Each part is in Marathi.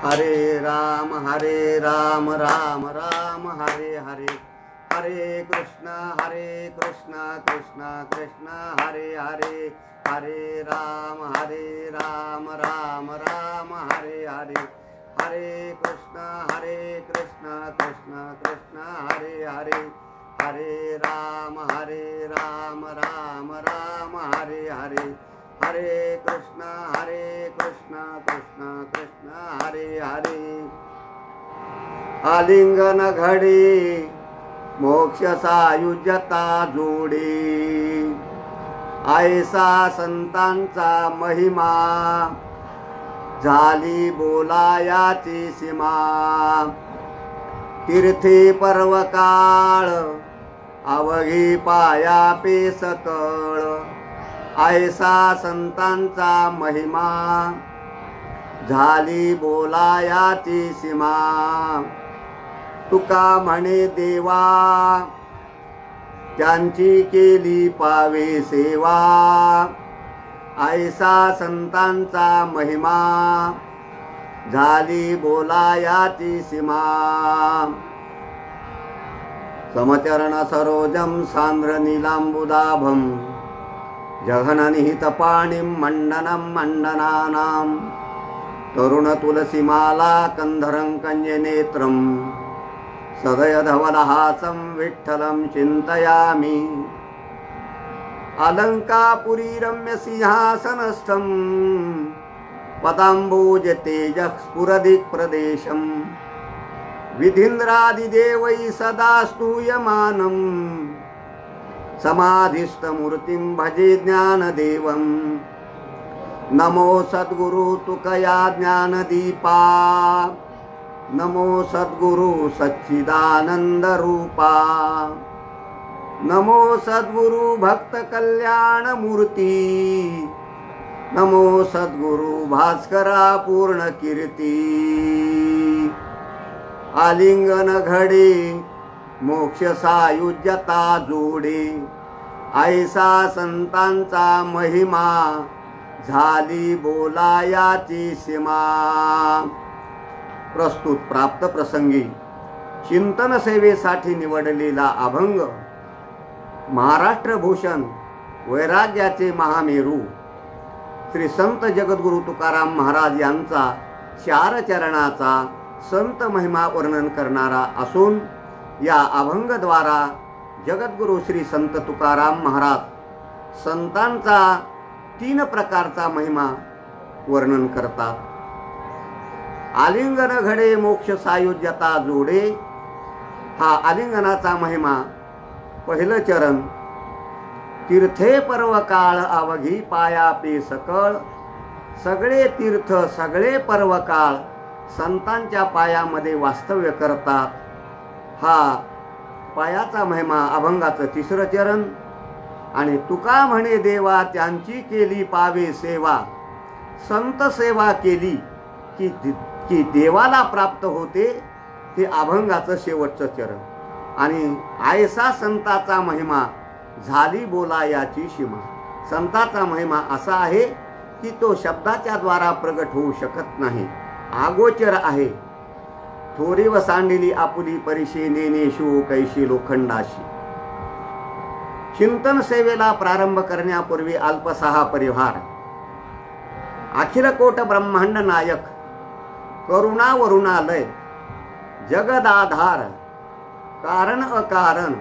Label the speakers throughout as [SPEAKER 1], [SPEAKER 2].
[SPEAKER 1] हरे राम राम राम हरे हरे, हरे कृष्ण कृष्ण कृष्ण हरे हरे, हरे राम राम राम हरे हरे, हरे कृष्ण कृष्ण कृष्ण हरे हरे, हरे राम राम हरे हरे, हरे कृष्ण कृष्ण कृष्ण हरे हरे। आलिंगन घडे मोक्ष सायुज्यता जोडे, ऐसा संतांचा महिमा झाली बोलायाची सीमा, तीर्थे पर्वकाळ अवघी पाया पे सकळ, ऐसा संतांचा महिमा झाली बोलायाची सीमा, तुका म्हणे देवा त्यांची केली पावे सेवा, ऐसा संतांचा महिमा झाली बोलायाची सीमा, समचरण सरोजम सांद्र नीलांबुदाभम, जघन निहित पाणिं मंडनं मंडनानां, तरुण तुलसीमाला कंधरं कन्यनेत्रं, सदय धवलहासं विठ्ठलं चिन्तयामि, अलंकापुरी रम्य सिंहासनस्थं, पदाम्बोज तेजः स्फुरदिक् प्रदेशं, विधीन्द्रादिदेवै सदा स्तूयमानं, समाधिस्थमूर्तिं भजे ज्ञानदेवं, नमो सद्गुरु तुकया ज्ञानदीपा, नमो सद्गुरु सच्चिदानंद रूपा, नमो सद्गुरु भक्त कल्याण मूर्ती, नमो सद्गुरु भास्करा पूर्ण कीर्ती, आलिंगन घडे मोक्ष सायुज्यता जोडे, ऐसा संतांचा महिमा झाली बोलायाची सीमा। प्रस्तुत प्राप्त प्रसंगी चिंतन सेवेसाठी निवडलेला अभंग महाराष्ट्र भूषण वैराग्याचे महामेरू श्री संत जगद्गुरु तुकाराम महाराज यांचा 4 चरणाचा संत महिमा वर्णन करणारा असून, या अभंगद्वारा जगद्गुरु श्री संत तुकाराम महाराज संतांचा 3 प्रकारचा महिमा वर्णन करतात। आलिंगन घडे मोक्ष सायुज्यता जोडे, हा आलिंगनाचा महिमा। पहिलं चरण, तीर्थे पर्वकाळ अवघी पाया पे सकळ, सगळे तीर्थ सगळे पर्वकाळ संतांच्या पायामध्ये वास्तव्य करतात। हा पायाचा महिमा अभंगाचं 3रं चरण। आणि तुका म्हणे देवा त्यांची केली पावे सेवा, संत सेवा केली की देवाला प्राप्त होते, हे अभंगाचं शेवटचं चरण। आणि ऐसा संताचा महिमा झाली बोलायाची सीमा, संताचा महिमा असा आहे की तो शब्दाच्या द्वारा प्रगट होऊ शकत नाही, आगोचर आहे। थोरी व सांडिली आपुली परिशे नेनेशो कैशी लोखंडाशी। चिंतन सेवेला प्रारंभ करण्यापूर्वी अल्पसहा परिवार, अखिल कोट ब्रह्मांड नायक, करुणा वरुणालय, जगदाधार, कारण अकारण,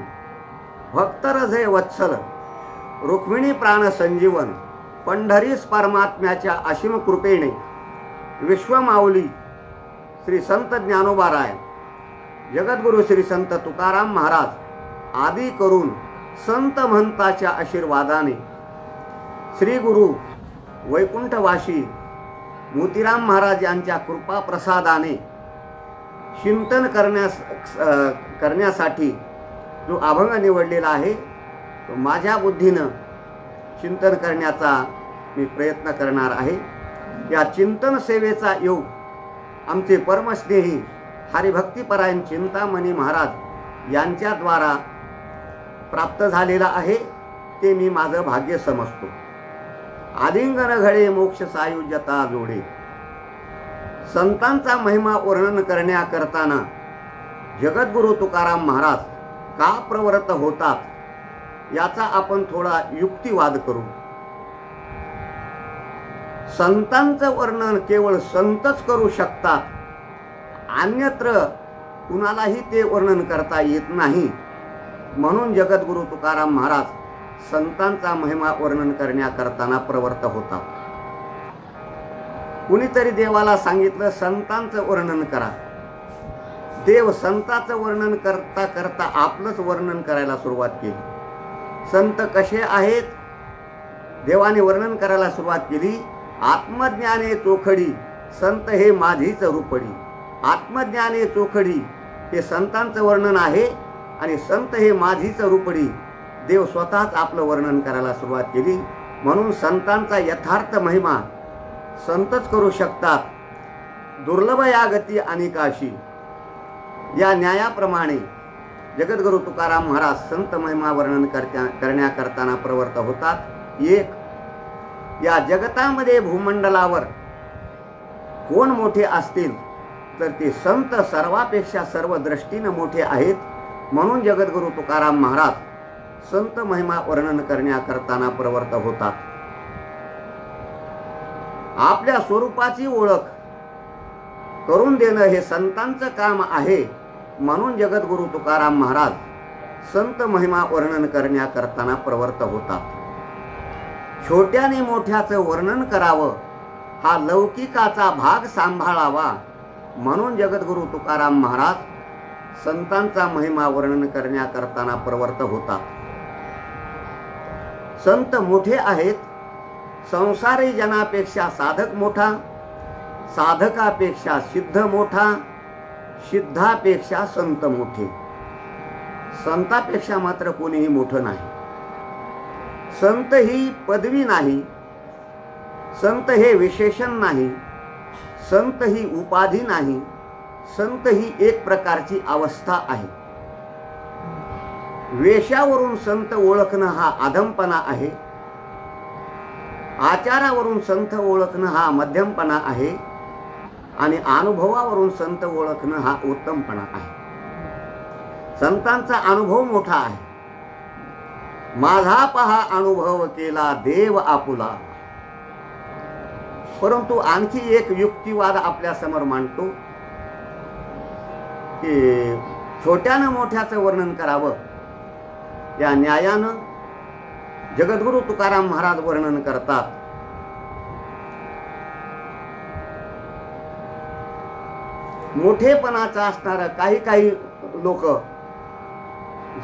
[SPEAKER 1] भक्तरजे वत्सल, रुक्मिणी प्राण संजीवन, पंढरीस परमात्म्याच्या असीम कृपेने विश्वमाऊली श्री संत ज्ञानोबाराय, जगद्गुरु श्री संत तुकाराम महाराज आदी करून संत महंताच्या आशीर्वादाने, श्री गुरु वैकुंठवासी मोतीराम महाराज यांच्या कृपा प्रसादाने चिंतन करण्यासाठी जो अभंग निवडलेला आहे, तो माझ्या बुद्धीनं चिंतन करण्याचा मी प्रयत्न करणार आहे। या चिंतन सेवेचा योग आमचे परमस्नेही हरिभक्तिपरायण चिंतामणी महाराज यांच्याद्वारा प्राप्त झालेला आहे, ते मी माझं भाग्य समजतो। आलिंगन घडे मोक्ष सायुज्यता जोडे. संतांचा महिमा वर्णन करण्याकरताना जगद्गुरु तुकाराम महाराज का प्रवृत्त होतात याचा आपण थोडा युक्तिवाद करू. संतांचं वर्णन केवळ संतच करू शकतात, अन्यत्र कुणालाही ते वर्णन करता येत नाही. म्हणून जगद्गुरु तुकाराम महाराज संतांचा महिमा वर्णन करण्याकरताना प्रवृत्त होतात. कुणीतरी देवाला सांगितलं संतांचं वर्णन करा. देव संतांचं वर्णन करता करता आपलंच वर्णन करायला सुरुवात केली. संत कसे आहेत देवाने वर्णन करायला सुरुवात केली. आत्मज्ञाने चोखडी संत हे माझीच रूपडी. आत्मज्ञाने चोखडी हे संतांचं वर्णन आहे आणि संत हे माझीच रूपडी. देव स्वतःच आपलं वर्णन करायला सुरुवात केली. म्हणून संतांचा यथार्थ महिमा संतच करू शकतात. दुर्लभ या गती अनेकाशी या न्यायाप्रमाणे जगद्गुरु तुकाराम महाराज संत महिमा वर्णन करण्याकरताना प्रवृत्त होतात. एक, या जगतामध्ये भूमंडलावर कोण मोठे असतील तर ते संत सर्वापेक्षा सर्व दृष्टीने मोठे आहेत. म्हणून जगद्गुरु तुकाराम महाराज संत महिमा वर्णन करण्याकरताना प्रवृत्त होतात. आपल्या स्वरूपाची ओळख करून देणं हे संतांचं काम आहे. म्हणून जगद्गुरु तुकाराम महाराज संत महिमा वर्णन करण्याकरताना प्रवृत्त होतात. छोट्याने मोठ्याचं वर्णन करावं हा लौकिकाचा भाग सांभाळावा. म्हणून जगद्गुरु तुकाराम महाराज संतांचा महिमा वर्णन करण्याकरताना प्रवृत्त होतात. संत मोठे आहेत. संसारी जनापेक्षा साधक मोठा, साधकापेक्षा सिद्ध मोठा, सिद्धापेक्षा संत मोठे. संतापेक्षा मात्र कोणीही मोठं नाही. संत ही पदवी नाही, संत हे विशेषण नाही, संत ही उपाधी नाही. संत ही एक प्रकारची अवस्था आहे. वेशावरून संत ओळखणं हा अधमपणा आहे. आचारावरून संत ओळखणं हा मध्यमपणा आहे आणि अनुभवावरून संत ओळखणं हा उत्तमपणा आहे. संतांचा अनुभव मोठा आहे. माझा पहा अनुभव केला देव आपुला. परंतु आणखी एक युक्तिवाद आपल्या समोर मांडतो की छोट्यानं मोठ्याचं वर्णन करावं या न्यायानं जगद्गुरु तुकाराम महाराज वर्णन करतात. मोठेपणाचा असणारं काही काही लोक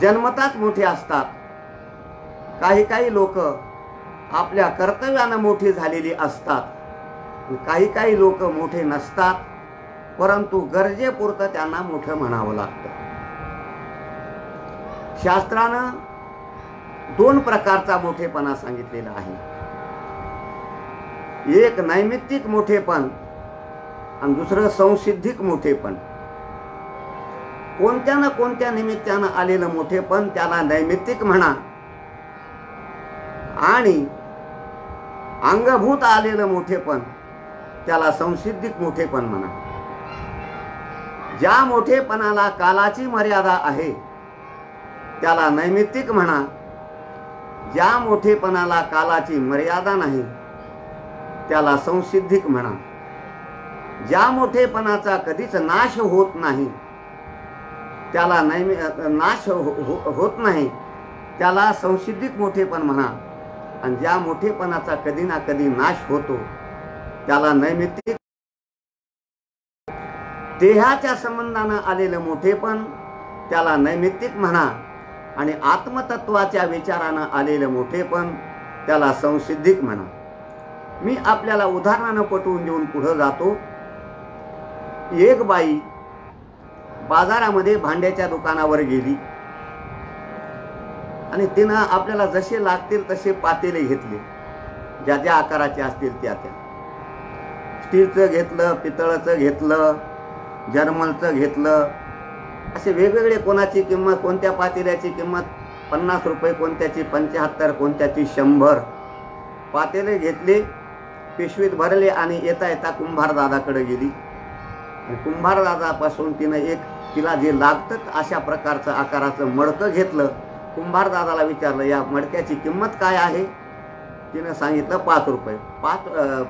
[SPEAKER 1] जन्मताच मोठे असतात. काही काही लोक आपल्या कर्तव्यानं मोठी झालेली असतात. काही काही लोक मोठे नसतात, परंतु गरजेपुरतं त्यांना मोठं म्हणावं लागतं. शास्त्रानं दोन प्रकारचा मोठेपणा सांगितलेला आहे. एक नैमित्तिक मोठेपण आणि दुसरं संसिद्धिक मोठेपण. कोणत्या ना कोणत्या निमित्तानं आलेलं मोठेपण त्याला नैमित्तिक म्हणा आणि अंगभूत आलेलं मोठेपण त्याला संसिद्धिक मोठेपण म्हणा. ज्या मोठेपणाला कालाची मर्यादा आहे त्याला नैमित्तिक म्हणा. ज्या मोठेपणाला कालाची मर्यादा नाही त्याला संसिद्धिक म्हणा. ज्या मोठेपणाचा कधीच नाश होत नाही त्याला नाश होत नाही त्याला संसिद्धिक मोठेपण म्हणा. आणि ज्या मोठेपणाचा कधी ना कधी नाश होतो त्याला नैमित्तिक. देहाच्या संबंधानं आलेलं मोठेपण त्याला नैमित्तिक म्हणा आणि आत्मतत्वाच्या विचारानं आलेलं मोठेपण त्याला संसिद्धिक म्हणा. मी आपल्याला उदाहरणानं पटवून देऊन पुढे जातो. एक बाई बाजारामध्ये भांड्याच्या दुकानावर गेली आणि तिनं आपल्याला जसे लागतील तसे पातेले घेतले. ज्या ज्या आकाराचे असतील त्या त्या. स्टीलचं घेतलं, पितळाचं घेतलं, जर्मलचं घेतलं. असे वेगवेगळे. कोणाची किंमत, कोणत्या पातेल्याची किंमत 50 रुपये, कोणत्याची 75, कोणत्याची 100. पातेले घेतले, पिशवीत भरले आणि येता येता कुंभारदादाकडे गेली. कुंभारदादापासून तिनं तिला जे लागतं अशा प्रकारचं आकाराचं मडकं घेतलं. कुंभारदादाला विचारलं, या मडक्याची किंमत काय आहे? तिनं सांगितलं 5 रुपये.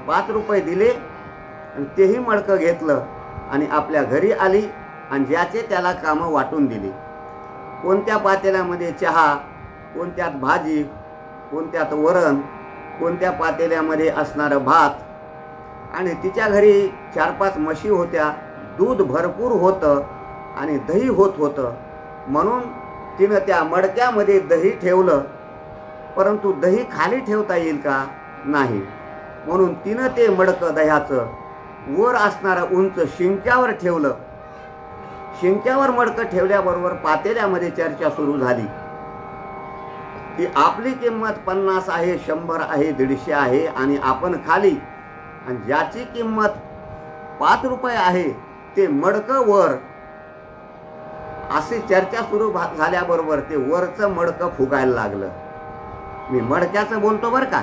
[SPEAKER 1] 5 रुपये दिले आणि तेही मडकं घेतलं आणि आपल्या घरी आली आणि ज्याचे त्याला कामं वाटून दिली. कोणत्या पातेल्यामध्ये चहा, कोणत्यात भाजी, कोणत्यात वरण, कोणत्या पातेल्यामध्ये असणारं भात. आणि तिच्या घरी 4-5 म्हशी होत्या, दूध भरपूर होतं आणि दही होत होतं. म्हणून तिनं त्या मडक्यामध्ये दही ठेवलं, परंतु दही खाली ठेवता येईल का? नाही. म्हणून तिनं ते मडकं दह्याचं वर असणारं उंच शिंक्यावर ठेवलं. शिंक्यावर मडकं ठेवल्याबरोबर पातेल्यामध्ये चर्चा सुरू झाली की आपली किंमत 50 आहे, 100 आहे, 150 आहे आणि आपण खाली, आणि ज्याची किंमत 5 रुपये आहे ते मडकं वर. अशी चर्चा सुरू झाल्याबरोबर ते वरचं मडकं फुगायला लागलं. मी मडक्याचं बोलतो बरं का.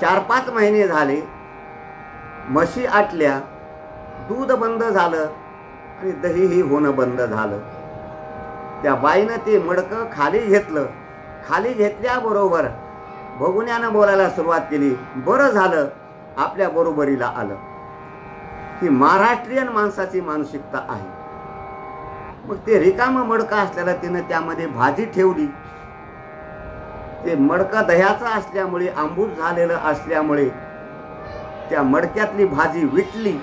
[SPEAKER 1] 4-5 महिने झाले, म्हशी आटल्या, दूध बंद झालं आणि दहीही होणं बंद झालं. त्या बाईनं ते मडकं खाली घेतलं. खाली घेतल्याबरोबर भगुन्यानं बोलायला सुरुवात केली, बरं झालं आपल्या बरोबरीला आलं. ही महाराष्ट्रीयन माणसाची मानसिकता आहे. मग ते रिकामं मडकं असल्याला तिनं त्यामध्ये भाजी ठेवली. ते मडकं दह्याचं असल्यामुळे, आंबूस झालेलं असल्यामुळे त्या मडक्यातली भाजी विटली.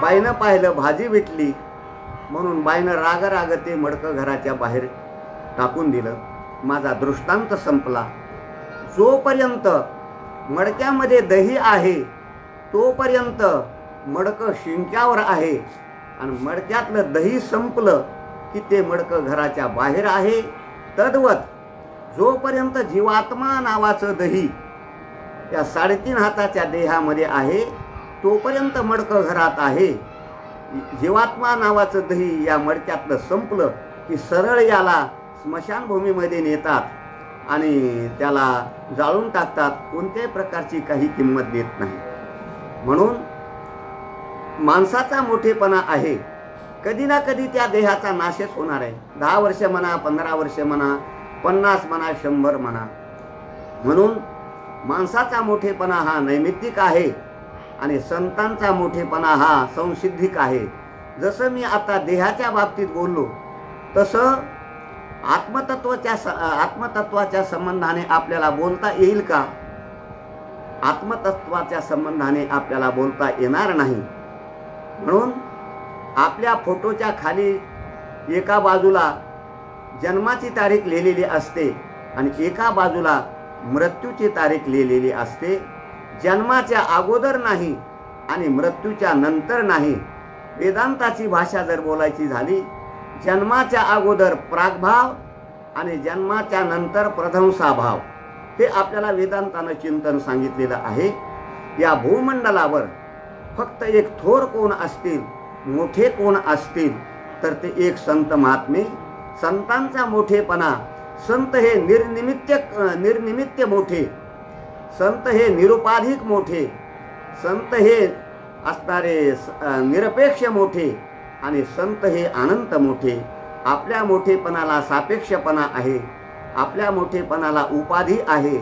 [SPEAKER 1] बाईनं पाहिलं भाजी विटली, म्हणून बाईनं राग ते मडकं घराच्या बाहेर टाकून दिलं. माझा दृष्टांत संपला. जोपर्यंत मडक्यामध्ये दही आहे तोपर्यंत मडकं शिंक्यावर आहे, आणि मडक्यातलं दही संपलं की ते मडकं घराच्या बाहेर आहे. तद्वत जोपर्यंत जीवात्मा नावाचं दही त्या 3.5 हाताच्या देहामध्ये आहे तोपर्यंत मडकं घरात आहे. जीवात्मा नावाचं दही या मडक्यातलं संपलं की सरळ याला स्मशानभूमीमध्ये नेतात आणि त्याला जाळून टाकतात. कोणत्याही प्रकारची काही किंमत देत नाही. म्हणून माणसाचा मोठेपणा आहे, कधी ना कधी त्या देहाचा नाशच होणार आहे. 10 वर्ष म्हणा, 15 वर्ष म्हणा, 50 म्हणा, 100 म्हणा. म्हणून माणसाचा मोठेपणा हा नैमित्तिक आहे आणि संतांचा मोठेपणा हा संसिद्धिक आहे. जसं मी आता देहाच्या बाबतीत बोललो तसं आत्मतत्वाच्या संबंधाने आपल्याला बोलता येईल का? आत्मतत्वाच्या संबंधाने आपल्याला बोलता येणार नाही. म्हणून आपल्या फोटोच्या खाली एका बाजूला जन्माची तारीख लिहिलेली असते आणि एका बाजूला मृत्यूची तारीख लिहिलेली असते. जन्माच्या अगोदर नाही आणि मृत्यूच्या नंतर नाही. वेदांताची भाषा जर बोलायची झाली, जन्माच्या अगोदर प्रागभाव आणि जन्माच्या नंतर प्रध्वंसाभाव, हे आपल्याला वेदांतानं चिंतन सांगितलेलं आहे. या भूमंडलावर फक्त एक थोर कोण असतील, मोठे कोण असतील तर ते एक संत महात्मे. संतांचा मोठेपणा, संत हे निर्निमित्त मोठे, संत हे निरुपाधिक मोठे, संत हे असणारे निरपेक्ष मोठे आणि संत हे अनंत मोठे. आपल्या मोठेपणाला सापेक्षपणा आहे, आपल्या मोठेपणाला उपाधी आहे,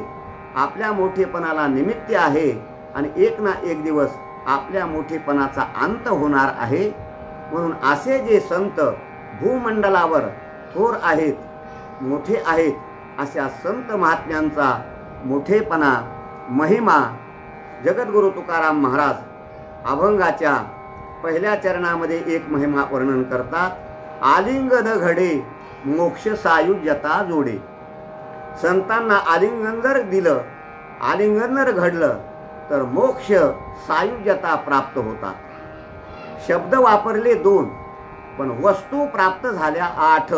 [SPEAKER 1] आपल्या मोठेपणाला निमित्त आहे आणि एक ना एक दिवस आपल्या मोठेपणाचा अंत होणार आहे. म्हणून असे जे संत भूमंडलावर थोर आहेत, मोठे आहेत, अशा संत महात्म्यांचा मोठेपणा, महिमा जगद्गुरु तुकाराम महाराज अभंगाच्या 1ल्या चरणामध्ये एक महिमा वर्णन करतात. आलिंगन घडे मोक्ष सायुज्यता जोडे. संतांना आलिंगन जर दिलं, आलिंगन जर घडलं तर मोक्ष सायुज्यता प्राप्त होतात. शब्द वापरले 2 पण वस्तू प्राप्त झाल्या 8.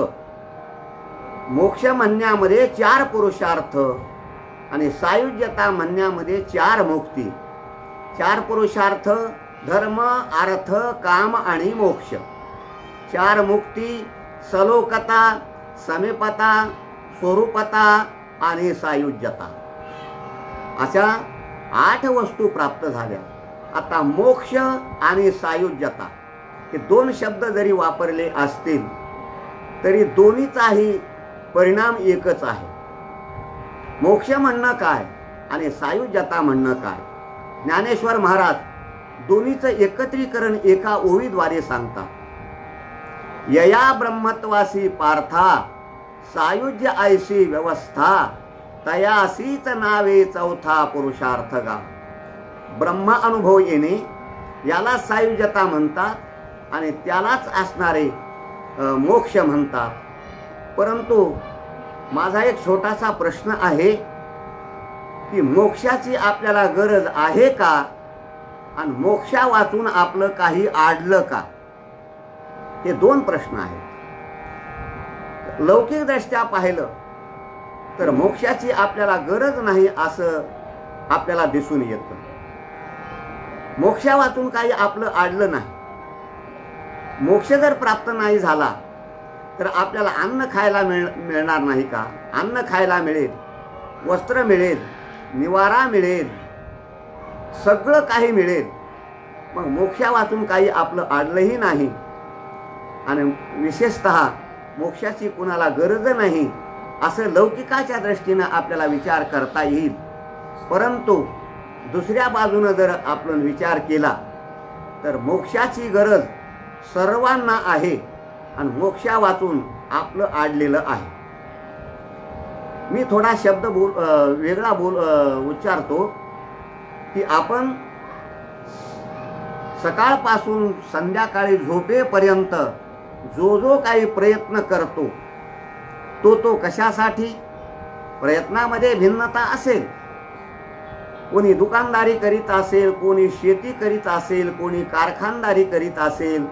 [SPEAKER 1] मोक्ष म्हणण्यामध्ये 4 पुरुषार्थ आणि सायुज्यता म्हणण्यामध्ये 4 मुक्ती. 4 पुरुषार्थ धर्म, अर्थ, काम आणि मोक्ष. 4 मुक्ती सलोकता, समीपता, स्वरूपता आणि सायुज्यता. अशा 8 वस्तू प्राप्त झाल्या. आता मोक्ष आणि सायुज्यता हे 2 शब्द जरी वापरले असतील तरी दोन्हीचाही परिणाम एकच आहे. मोक्ष म्हणणं काय आणि सायुज्यता म्हणणं काय? ज्ञानेश्वर महाराज दोन्हीचं एकत्रीकरण एका ओळीद्वारे सांगतात. यया ब्रह्मत्वासी पार्था सायुज्य ऐशी व्यवस्था तयासीच नावे चौथा पुरुषार्थ गा. ब्रह्म अनुभव येणे याला सायुज्यता म्हणतात आणि त्यालाच असणारे मोक्ष म्हणतात. परंतु माझा एक छोटासा प्रश्न आहे की मोक्षाची आपल्याला गरज आहे का आणि मोक्षा वाचून आपलं काही आडलं का? हे 2 प्रश्न आहेत. लौकिक दृष्ट्या पाहिलं तर मोक्षाची आपल्याला गरज नाही असं आपल्याला दिसून येतं. मोक्षा वाचून काही आपलं आडलं नाही. मोक्ष जर प्राप्त नाही झाला तर आपल्याला अन्न खायला मिळणार नाही का? अन्न खायला मिळेल, वस्त्र मिळेल, निवारा मिळेल, सगळं काही मिळेल. मग मोक्षा वाचून काही आपलं आडलंही नाही आणि विशेषतः मोक्षाची कुणाला गरज नाही असं लौकिकाच्या दृष्टीनं आपल्याला विचार करता येईल. परंतु दुसऱ्या बाजूनं जर आपण विचार केला तर मोक्षाची गरज सर्वांना आहे आणि मोक्षा वाचून आपलं आडलेलं आहे. मी थोडा शब्द वेगळा उच्चारतो की आपण सकाळपासून संध्याकाळी झोपेपर्यंत जो काही प्रयत्न करतो तो कशासाठी? प्रयत्नामध्ये भिन्नता असेल. कोणी दुकानदारी करीत असेल, कोणी शेती करीत असेल, कोणी कारखानदारी करीत असेल,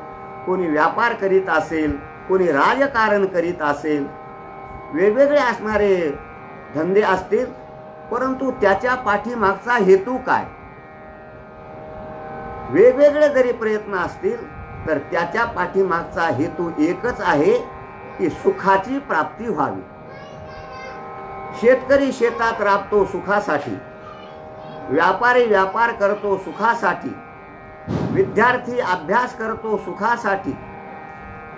[SPEAKER 1] कोणी व्यापार करीत असेल, कोणी राजकारण करीत असेल. वेगवेगळे असणारे धंदे असतील, परंतु त्याच्या पाठीमागचा हेतू काय? वेगवेगळे जरी प्रयत्न असतील तर त्याच्या पाठीमागचा हेतू एकच आहे की सुखाची प्राप्ती व्हावी. शेतकरी शेतात राबतो सुखासाठी, व्यापारी व्यापार करतो सुखासाठी, विद्यार्थी अभ्यास करतो सुखासाठी,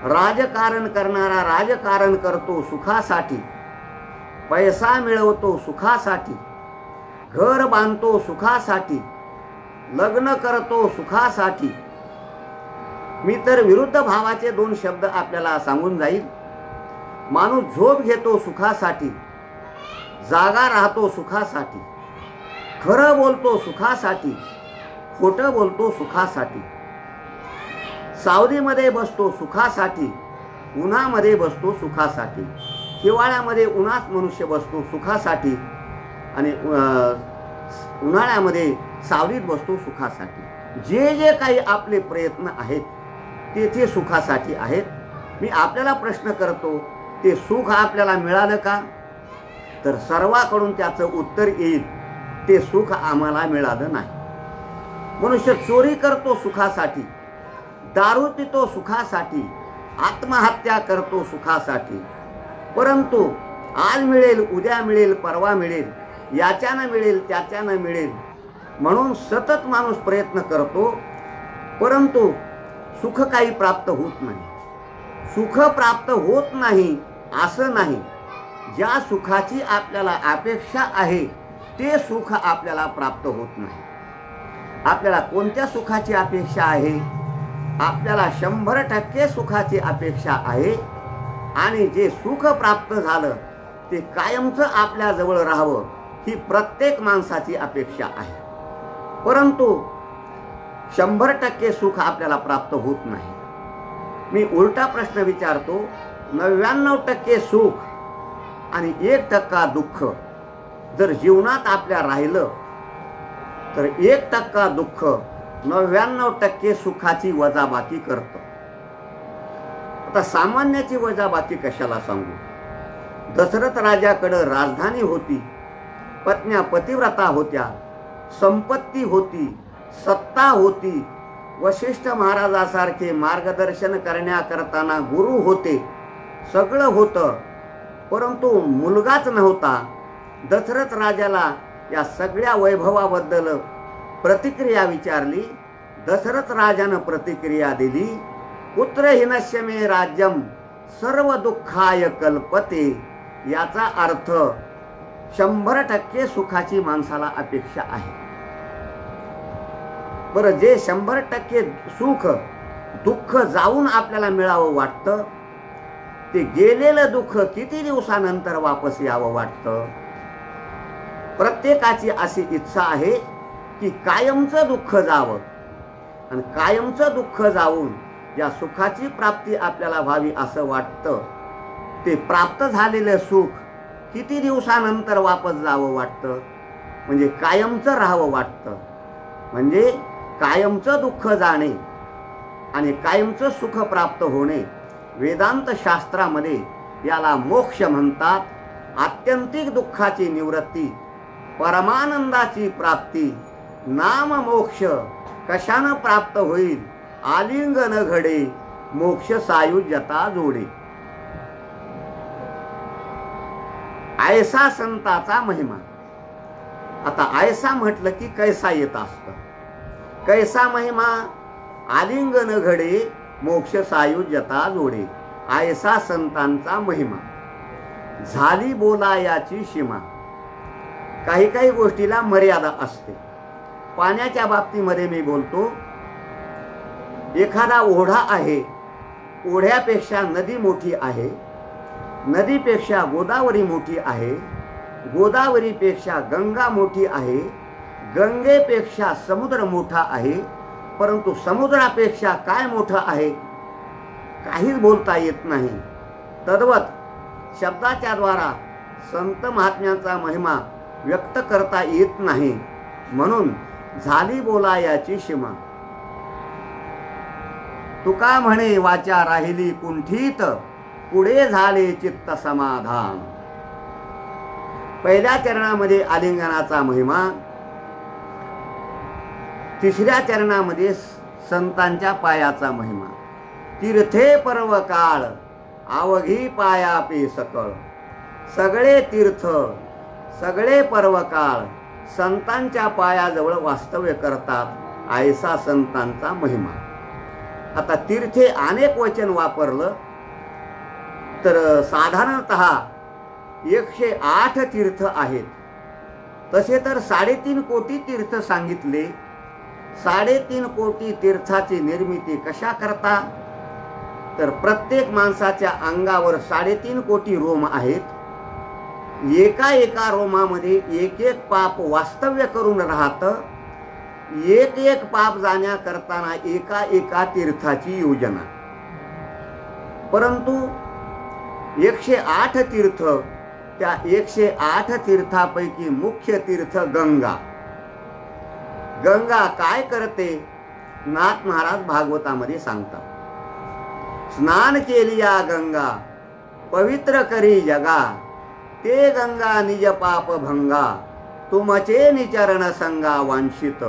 [SPEAKER 1] राजकारण करणारा राजकारण करतो सुखासाठी, पैसा मिळवतो सुखासाठी, घर बांधतो सुखासाठी, लग्न करतो सुखासाठी. मी तर विरुद्ध भावाचे 2 शब्द आपल्याला सांगून जाईल. माणूस झोप घेतो सुखासाठी, जागा राहतो सुखासाठी, खरं बोलतो सुखासाठी, खोटं बोलतो सुखासाठी, सावलीमध्ये बसतो सुखासाठी, उन्हामध्ये बसतो सुखासाठी, हिवाळ्यामध्ये उन्हात मनुष्य बसतो सुखासाठी आणि उन्हाळ्यामध्ये सावलीत बसतो सुखासाठी. जे काही आपले प्रयत्न आहेत ते सुखासाठी आहेत. मी आपल्याला प्रश्न करतो, ते सुख आपल्याला मिळालं का? तर सर्वांकडून त्याचं उत्तर येईल, ते सुख आम्हाला मिळालं नाही. मनुष्य चोरी करतो सुखासाठी, दारू पितो सुखासाठी, आत्महत्या करतो सुखासाठी. परंतु आज मिळेल, उद्या मिळेल, परवा मिळेल, याच्यानं मिळेल, त्याच्यानं मिळेल म्हणून सतत माणूस प्रयत्न करतो, परंतु सुख काही प्राप्त होत नाही. सुख प्राप्त होत नाही असं नाही. ज्या सुखाची आपल्याला अपेक्षा आहे ते सुख आपल्याला प्राप्त होत नाही. आपल्याला कोणत्या सुखाची अपेक्षा आहे? आपल्याला 100% सुखाची अपेक्षा आहे आणि जे सुख प्राप्त झालं ते कायमचं आपल्या जवळ राहावं ही प्रत्येक माणसाची अपेक्षा आहे. परंतु 100% सुख आपल्याला प्राप्त होत नाही. मी उलटा प्रश्न विचारतो, 99% सुख आणि 1% दुःख जर जीवनात आपल्या राहिलं तर 1% दुःख 99% सुखाची वजाबाकी करतं. आता सामान्याची वजाबाकी कशाला सांगू? दशरथ राजाकडे राजधानी होती, पत्न्या पतिव्रता होत्या, संपत्ती होती, सत्ता होती, वशिष्ठ महाराजासारखे मार्गदर्शन करण्याकरताना गुरु होते, सगळं होतं, परंतु मुलगाच नव्हता. दशरथ राजाला या सगळ्या वैभवाबद्दल प्रतिक्रिया विचारली. दशरथ राजानं प्रतिक्रिया दिली, पुत्रहीनस्य मे राज्यम सर्व दुःखाय कल्पते. याचा अर्थ 100% सुखाची माणसाला अपेक्षा आहे. बरं, जे 100% सुख दुःख जाऊन आपल्याला मिळावं वाटतं, ते गेलेलं दुःख किती दिवसानंतर वापस यावं वाटतं. प्रत्येकाची अशी इच्छा आहे की कायमचं दुःख जावं आणि कायमचं दुःख जाऊन या सुखाची प्राप्ती आपल्याला व्हावी असं वाटतं. ते प्राप्त झालेलं सुख किती दिवसानंतर वापस जावं वाटतं, म्हणजे कायमचं राहावं वाटतं. म्हणजे कायमचं दुःख जाणे आणि कायमचं सुख प्राप्त होणे. वेदांत शास्त्रामध्ये याला मोक्ष म्हणतात. आत्यंतिक दुःखाची निवृत्ती, परमानंदाची प्राप्ती. नाम मोक्ष कशानं प्राप्त होईल? आलिंगन घडे मोक्ष सायुज्यता जोडे. ऐसा संताचा महिमा. आता ऐसा म्हटलं की कैसा येत असतं. कैसा महिमा? आलिंगन घडे मोक्ष सायुज्यता जोडे. ऐसा संतांचा महिमा. झाली बोलायाची सीमा. काही काही गोष्टीला मर्यादा असते. पाण्याच्या बाबतीमध्ये मी बोलतो, एखादा ओढा आहे, ओढ्यापेक्षा नदी मोठी आहे, नदीपेक्षा गोदावरी मोठी आहे, गोदावरीपेक्षा गंगा मोठी आहे, गंगेपेक्षा समुद्र मोठा आहे. परंतु समुद्रापेक्षा काय मोठं आहे काहीच बोलता येत नाही. तद्वत शब्दाच्या द्वारा संत महात्म्यांचा महिमा व्यक्त करता येत नाही. म्हणून झाली बोलायाची सीमा. तुका म्हणे वाचा राहिली कुंठित, पुढे झाले चित्त समाधान. पहिल्या चरणामध्ये आलिंगनाचा महिमा, तिसऱ्या चरणामध्ये संतांच्या पायाचा महिमा. तीर्थे पर्व काळ आवघी पाया पे सकळ. सगळे तीर्थ सगळे पर्व काळ संतांच्या पायाजवळ वास्तव्य करतात. ऐसा संतांचा महिमा. आता तीर्थे अनेक वचन वापरलं तर साधारणतः 108 तीर्थ आहेत. तसे तर 3.5 कोटी तीर्थ सांगितले. 3.5 कोटी तीर्थाची निर्मिती कशा करता? तर प्रत्येक माणसाच्या अंगावर 3.5 कोटी रोम आहेत. एका एका रोमामध्ये एक एक पाप वास्तव्य करून राहतं. एक एक पाप जाण्या करताना एका एका तीर्थाची योजना. परंतु 108 तीर्थ, त्या 108 तीर्थापैकी मुख्य तीर्थ गंगा. गंगा काय करते? नाथ महाराज भागवतामध्ये सांगतात, स्नान केलिया गंगा पवित्र करी जगा. ते गंगा निज पाप भंगा, तुमचे निचरण संगा वांछित.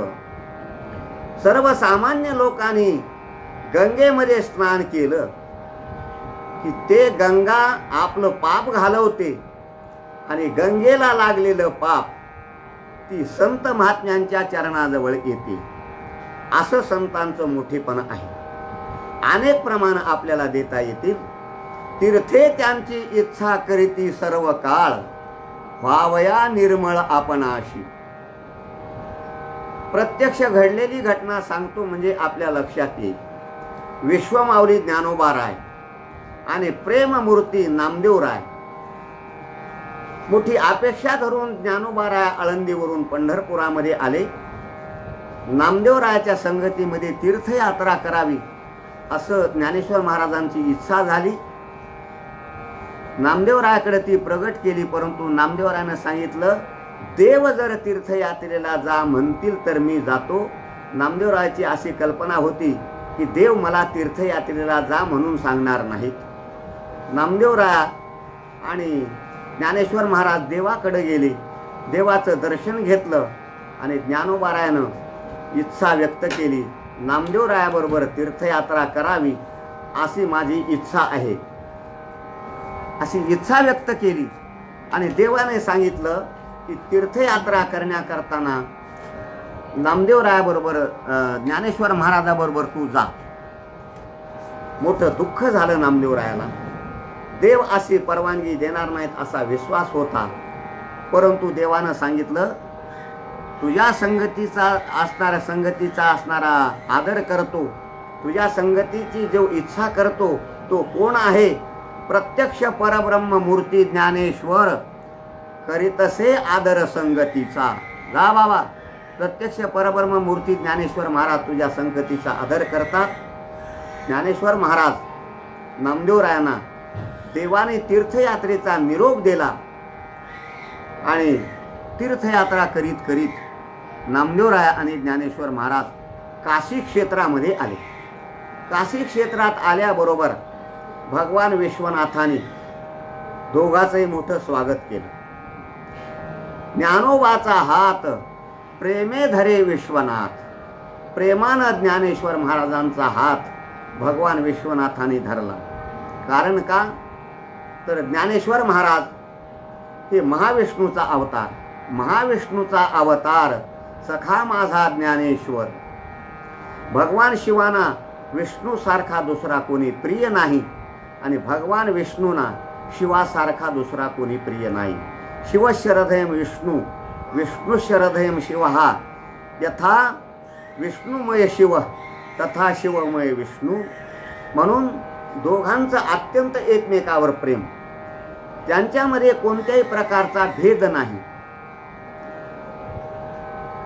[SPEAKER 1] सर्वसामान्य लोकांनी गंगेमध्ये स्नान केलं की ते गंगा आपलं पाप घालवते आणि गंगेला लागलेलं पाप ती संत महात्म्यांच्या चरणाजवळ येते. असं संतांचं मोठेपण आहे. अनेक प्रमाण आपल्याला देता येतील. तीर्थे त्यांची इच्छा करीती सर्व काळ, व्हावया निर्मळ आपणाशी. प्रत्यक्ष घडलेली घटना सांगतो म्हणजे आपल्या लक्षात येईल. विश्वमाऊली ज्ञानोबाराय आणि प्रेममूर्ती नामदेवराय मोठी अपेक्षा धरून ज्ञानोबाराय आळंदीवरून पंढरपुरामध्ये आले. नामदेवरायाच्या संगतीमध्ये तीर्थयात्रा करावी असं ज्ञानेश्वर महाराजांची इच्छा झाली. नामदेवरायाकडे ती प्रगट केली. परंतु नामदेवरायानं सांगितलं, देव जर तीर्थयात्रेला जा म्हणतील तर मी जातो. नामदेवरायाची अशी कल्पना होती की देव मला तीर्थयात्रेला जा म्हणून सांगणार नाहीत. नामदेवराया आणि ज्ञानेश्वर महाराज देवाकडे गेले. देवाचं दर्शन घेतलं आणि ज्ञानोबारायानं इच्छा व्यक्त केली, नामदेवरायाबरोबर तीर्थयात्रा करावी अशी माझी इच्छा आहे. अशी इच्छा व्यक्त केली आणि देवाने सांगितलं की तीर्थयात्रा करण्याकरताना नामदेवरायाबरोबर ज्ञानेश्वर महाराजाबरोबर तू जा. मोठं दुःख झालं नामदेवरायाला. देव अशी परवानगी देणार नाहीत असा विश्वास होता, परंतु देवानं सांगितलं तुझ्या संगतीचा असणारा आदर करतो, तुझ्या संगतीची जो इच्छा करतो तो कोण आहे? प्रत्यक्ष परब्रह्म मूर्ती ज्ञानेश्वर करीतसे आदर संगतीचा. जा बाबा, प्रत्यक्ष परब्रह्म मूर्ती ज्ञानेश्वर महाराज तुझ्या संगतीचा आदर करतात. ज्ञानेश्वर महाराज नामदेवरायांना देवाने तीर्थयात्रेचा निरोप दिला आणि तीर्थयात्रा करीत करीत नामदेवराय आणि ज्ञानेश्वर महाराज काशी क्षेत्रामध्ये आले. काशी क्षेत्रात आल्याबरोबर भगवान विश्वनाथाने दोघांचंही मोठं स्वागत केलं. ज्ञानोबाचा हात प्रेमे धरे विश्वनाथ. प्रेमानं ज्ञानेश्वर महाराजांचा हात भगवान विश्वनाथाने धरला. कारण का? तर ज्ञानेश्वर महाराज हे महाविष्णूचा अवतार. महाविष्णूचा अवतार सखा माझा ज्ञानेश्वर. भगवान शिवाना विष्णूसारखा दुसरा कोणी प्रिय नाही आणि भगवान विष्णूना शिवासारखा दुसरा कोणी प्रिय नाही. शिवशरधयम विष्णू विष्णुशरधयम शिव. हा यथा विष्णुमय शिव तथा शिवमय विष्णू. म्हणून दोघांचं अत्यंत एकमेकावर प्रेम, त्यांच्यामध्ये कोणत्याही प्रकारचा भेद नाही.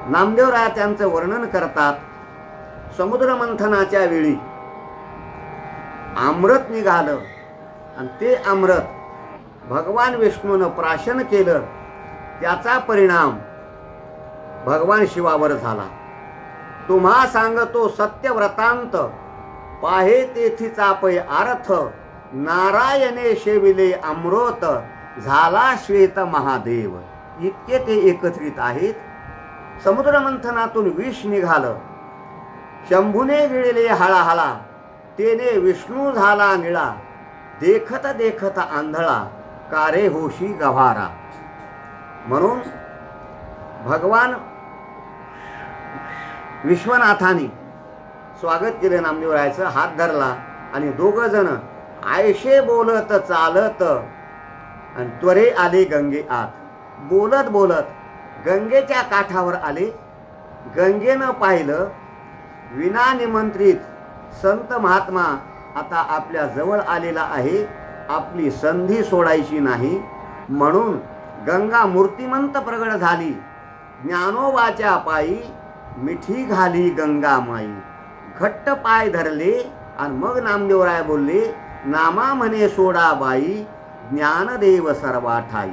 [SPEAKER 1] नामदेवराय त्यांचं वर्णन करतात. समुद्र मंथनाच्या वेळी अमृत निघालं आणि ते अमृत भगवान विष्णूनं प्राशन केलं. त्याचा परिणाम भगवान शिवावर झाला. तुम्हा सांगतो सत्यव्रतांत, पाहे तेथीचा पै अर्थ. नारायणे शेविले अमृत, झाला श्वेत महादेव. इतके ते एकत्रित आहेत. समुद्र मंथनातून विष निघालं. शंभूने गिळले हळाहळा, तेने विष्णू झाला निळा. देखत देखत आंधळा, कारे होशी गव्हारा. म्हणून भगवान विश्वनाथाने स्वागत केले नामदेवरायाचं. हात धरला आणि दोघं जण आयशे बोलत चालत आणि त्वरे आले गंगे आत. बोलत बोलत गंगेच्या काठावर आले. गंगेनं पाहिलं विना निमंत्रित संत महात्मा आता आपल्या जवळ आलेला आहे, आपली संधी सोडायची नाही. म्हणून गंगा मूर्तिमंत प्रगट झाली. ज्ञानोबाच्या पायी मिठी घाली गंगा माई. घट्ट पाय धरले आणि मग नामदेवराय बोलले, नामा म्हणे सोडा बाई, ज्ञानदेव सर्वा ठाई.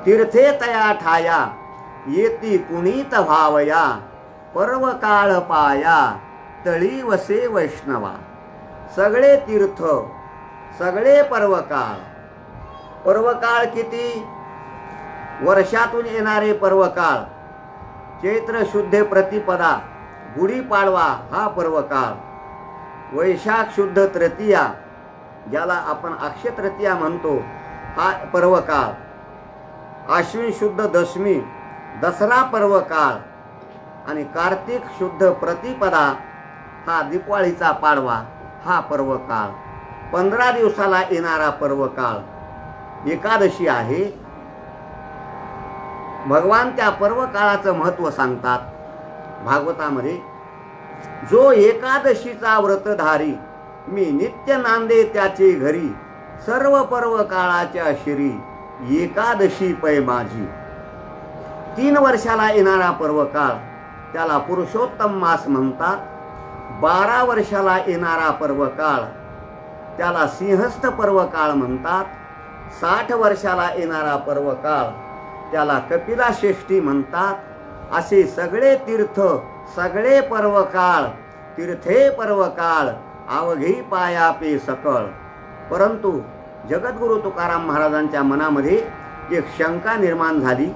[SPEAKER 1] तीर्थे तया ठाया, येती पुनीत भावया. पर्व काळ पाया, तळी वसे वैष्णवा. सगळे तीर्थ, सगळे पर्वकाळ. पर्वकाळ किती? वर्षातून येणारे पर्वकाळ. चैत्र शुद्ध प्रतिपदा, गुढीपाडवा हा पर्वकाळ. वैशाख शुद्ध तृतीया, ज्याला आपण अक्षय तृतीया म्हणतो, हा पर्वकाळ. आश्विन शुद्ध दशमी, दसरा पर्वकाळ. आणि कार्तिक शुद्ध प्रतिपदा हा दिवाळीचा पाडवा हा पर्वकाळ. 15 दिवसाला येणारा पर्वकाळ एकादशी आहे. भगवान त्या पर्वकाळाचं महत्त्व सांगतात भागवतामध्ये. जो एकादशीचा व्रतधारी, मी नित्य नांदे त्याचे घरी. सर्व पर्वकाळाच्या शिरी, एकादशी पै माझी. 3 वर्षाला येणारा पर्वकाळ त्याला पुरुषोत्तम मास म्हणतात. 12 वर्षाला येणारा पर्वकाळ त्याला सिंहस्थ पर्वकाळ म्हणतात. 60 वर्षाला येणारा पर्वकाळ त्याला कपिला षष्ठी म्हणतात. असे सगळे तीर्थ, सगळे पर्वकाळ, तीर्थे पर्वकाळ, अवघी पायापे सकळ. परंतु जगद्गुरु तुकाराम महाराजांच्या मनामध्ये एक शंका निर्माण झाली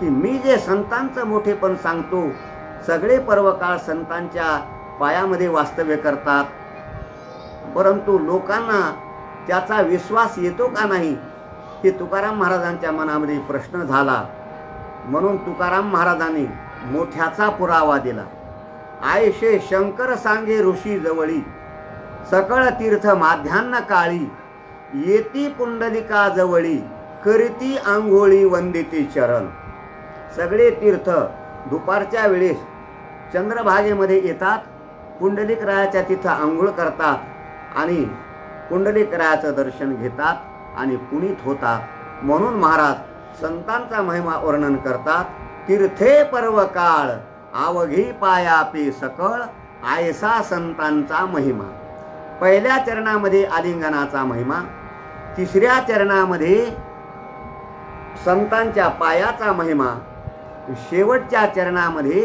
[SPEAKER 1] की मी जे संतांचं मोठेपण सांगतो, सगळे पर्वकाळ संतांच्या पायामध्ये वास्तव्य करतात, परंतु लोकांना त्याचा विश्वास येतो का नाही? की तुकाराम महाराजांच्या मनामध्ये प्रश्न झाला. म्हणून तुकाराम महाराजांनी मोठ्याचा पुरावा दिला. आयशे शंकर सांगे ऋषी जवळी, सकळ तीर्थ माध्यान्ह काळी, येती पुंडलिका जवळी, करीती आंघोळी वंदिती चरण. सगळे तीर्थ दुपारच्या वेळेस चंद्रभागेमध्ये येतात, पुंडलिकरायाच्या तिथं आंघोळ करतात आणि पुंडलिकरायाचं दर्शन घेतात आणि पुनीत होतात. म्हणून महाराज संतांचा महिमा वर्णन करतात. तीर्थे पर्व काळ आवघी पायापे सकळ, आयसा संतांचा महिमा. पहिल्या चरणामध्ये आलिंगनाचा महिमा, तिसऱ्या चरणामध्ये संतांच्या पायाचा महिमा, शेवटच्या चरणामध्ये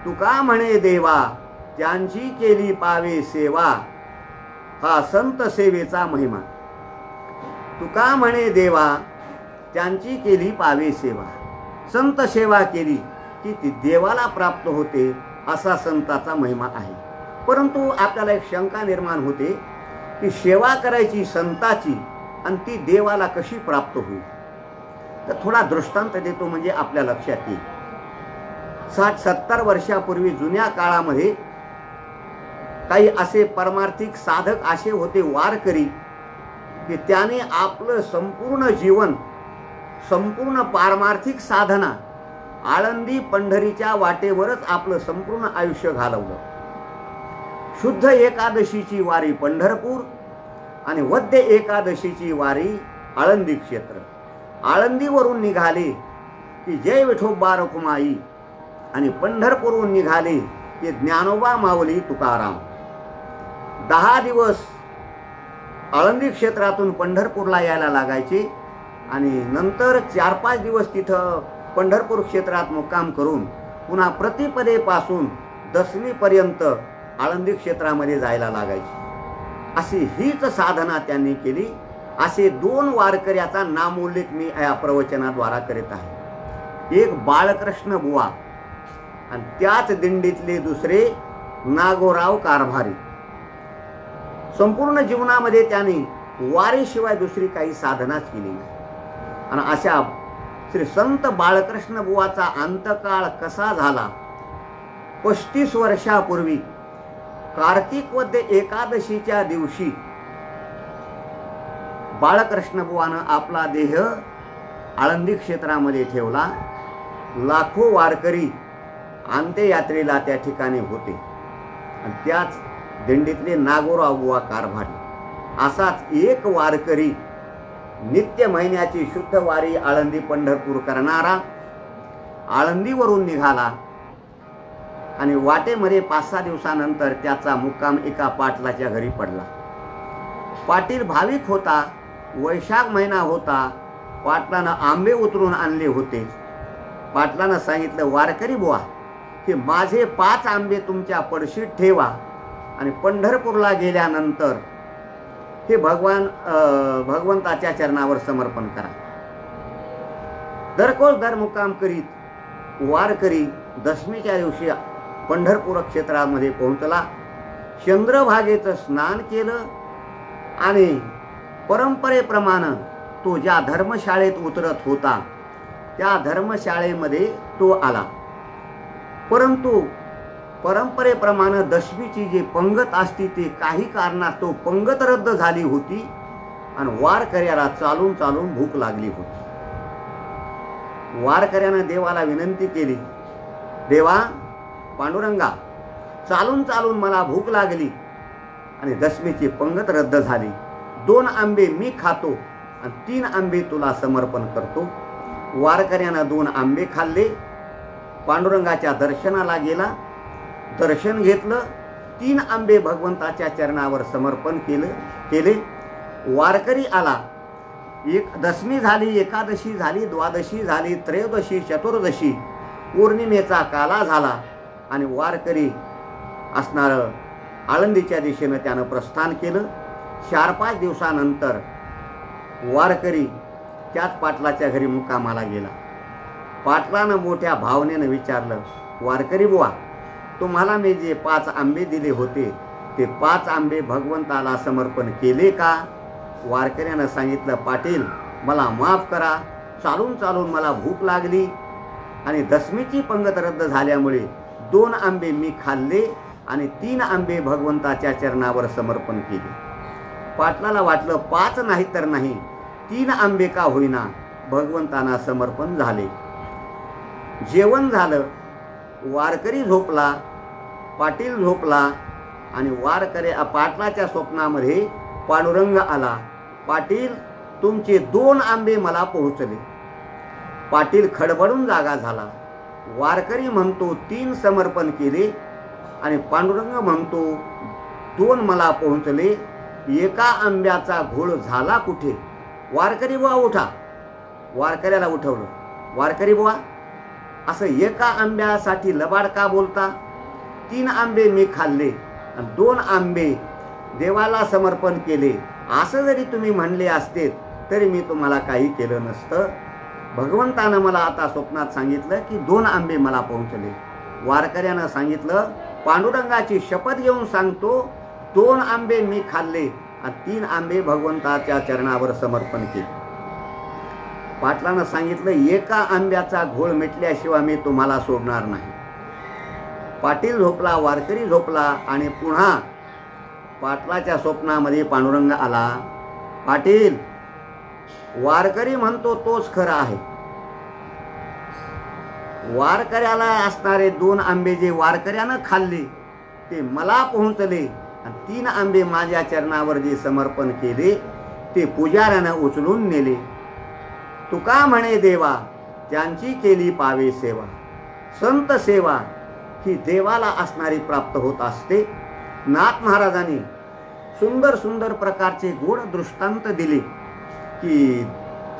[SPEAKER 1] तुका म्हणे देवा त्यांची केली पावे सेवा, हा संत सेवेचा महिमा. तुका म्हणे देवा त्यांची केली पावे सेवा. संत सेवा केली की ती देवाला प्राप्त होते, असा संताचा महिमा आहे. परंतु आपल्याला एक शंका निर्माण होते की सेवा करायची संताची आणि ती देवाला कशी प्राप्त होईल. तर थोडा दृष्टांत देतो म्हणजे आपल्या लक्षात येईल. 60-70 वर्षापूर्वी जुन्या काळामध्ये काही असे परमार्थिक साधक असे होते, वारकरी, की त्याने आपलं संपूर्ण जीवन, संपूर्ण पारमार्थिक साधना आळंदी पंढरीच्या वाटेवरच आपलं संपूर्ण आयुष्य घालवलं. शुद्ध एकादशीची वारी पंढरपूर आणि वद्य एकादशीची वारी आळंदी क्षेत्र. आळंदीवरून निघाले की जय विठोबा रखुमाई आणि पंढरपूरहून निघाले की ज्ञानोबा माऊली तुकाराम. 10 दिवस आळंदी क्षेत्रातून पंढरपूरला यायला लागायचे आणि नंतर 4-5 दिवस तिथं पंढरपूर क्षेत्रात मुक्काम करून पुन्हा प्रतिपदेपासून दशमीपर्यंत आळंदी क्षेत्रामध्ये जायला लागायची. अशी हीच साधना त्यांनी केली. असे 2 वारकऱ्याचा नामोल्लेख मी या प्रवचनाद्वारा करीत आहे. एक बाळकृष्ण बुवा आणि त्याच दिंडीतले दुसरे नागोराव कारभारी. संपूर्ण जीवनामध्ये त्यांनी वारीशिवाय दुसरी काही साधनाच केली नाही. आणि अशा श्री संत बाळकृष्ण बुवाचा अंतकाळ कसा झाला. 35 वर्षापूर्वी कार्तिक वद्य एकादशीच्या दिवशी बाळकृष्ण बुवानं आपला देह आळंदी क्षेत्रामध्ये ठेवला. लाखो वारकरी अंत्ययात्रेला त्या ठिकाणी होते आणि त्याच दिंडीतले नागोराव बुवा कारभारी. असाच एक वारकरी नित्य महिन्याची शुद्ध वारी आळंदी पंढरपूर करणारा आळंदीवरून निघाला आणि वाटेमध्ये 5-6 दिवसानंतर त्याचा मुक्काम एका पाटलाच्या घरी पडला. पाटील भाविक होता. वैशाख महिना होता. पाटलानं आंबे उतरून आणले होते. पाटलानं सांगितलं, वारकरी बुवा की माझे 5 आंबे तुमच्या पडशीत ठेवा आणि पंढरपूरला गेल्यानंतर हे भगवंताच्या चरणावर समर्पण करा. दररोज दर मुक्काम करीत वारकरी दशमीच्या दिवशी पंढरपूर क्षेत्रामध्ये पोहोचला. चंद्रभागेचं स्नान केलं आणि परंपरेप्रमाणे तो ज्या धर्मशाळेत उतरत होता त्या धर्मशाळेमध्ये तो आला. परंतु परंपरेप्रमाणे दशमीची जी पंगत असती ते काही कारणास्तव पंगत रद्द झाली होती आणि वारकऱ्याला चालून चालून भूक लागली होती. वारकऱ्यानं देवाला विनंती केली, देवा पांडुरंगा, चालून चालून मला भूक लागली आणि दशमीची पंगत रद्द झाली. 2 आंबे मी खातो आणि 3 आंबे तुला समर्पण करतो. वारकऱ्यानं 2 आंबे खाल्ले. पांडुरंगाच्या दर्शनाला गेला. दर्शन घेतलं. 3 आंबे भगवंताच्या चरणावर समर्पण केले. वारकरी आला. दशमी झाली, एकादशी झाली, द्वादशी झाली, त्रयोदशी, चतुर्दशी, पौर्णिमेचा काला झाला आणि वारकरी असणारं आळंदीच्या दिशेनं त्यानं प्रस्थान केलं. 4-5 दिवसानंतर वारकरी त्याच पाटलाच्या घरी मुक्कामाला गेला. पाटलानं मोठ्या भावनेनं विचारलं, वारकरी बुवा, तुम्हाला मी जे 5 आंबे दिले होते ते 5 आंबे भगवंताला समर्पण केले का? वारकऱ्यानं सांगितलं, पाटील मला माफ करा, चालून चालून मला भूक लागली आणि दशमीची पंगत रद्द झाल्यामुळे 2 आंबे मी खाल्ले आणि 3 आंबे भगवंताच्या चरणावर समर्पण केले. पाटलाला वाटलं 5 नाही तर नाही 3 आंबे का होईना भगवंतांना समर्पण झाले. जेवण झालं, वारकरी झोपला, पाटील झोपला आणि पाटलाच्या स्वप्नामध्ये पांडुरंग आला. पाटील, तुमचे 2 आंबे मला पोहोचले. पाटील खडबडून जागा झाला. वारकरी म्हणतो 3 समर्पण केले आणि पांडुरंग म्हणतो 2 मला पोहोचले. एका आंब्याचा घोळ झाला कुठे? वारकरी बुवा उठा. वारकऱ्याला उठवलं. वारकरी बुवा, असं एका आंब्यासाठी लबाड का बोलता? 3 आंबे मी खाल्ले आणि 2 आंबे देवाला समर्पण केले. असं जरी तुम्ही म्हणले असते तरी मी तुम्हाला काही केलं नसतं. भगवंतानं मला आता स्वप्नात सांगितलं की 2 आंबे मला पोहोचले. वारकऱ्यानं सांगितलं, पांडुरंगाची शपथ घेऊन सांगतो 2 आंबे मी खाल्ले आणि 3 आंबे भगवंताच्या चरणावर समर्पण केले. पाटलानं सांगितलं, एका आंब्याचा घोळ मिटल्याशिवाय मी तुम्हाला सोडणार नाही. पाटील झोपला, वारकरी झोपला आणि पुन्हा पाटलाच्या स्वप्नामध्ये पांडुरंग आला. पाटील, वारकरी म्हणतो तोच खरा आहे. वारकऱ्याला असणारे 2 आंबे जे वारकऱ्यानं खाल्ले ते मला पोहोचले आणि 3 आंबे माझ्या चरणावर जे समर्पण केले ते पुजाऱ्यानं उचलून नेले. तुका म्हणे देवा, त्यांची केली पावे सेवा. संत सेवा ही देवाला असणारी प्राप्त होत असते. नाथ महाराजांनी सुंदर सुंदर प्रकारचे गोड दृष्टांत दिले की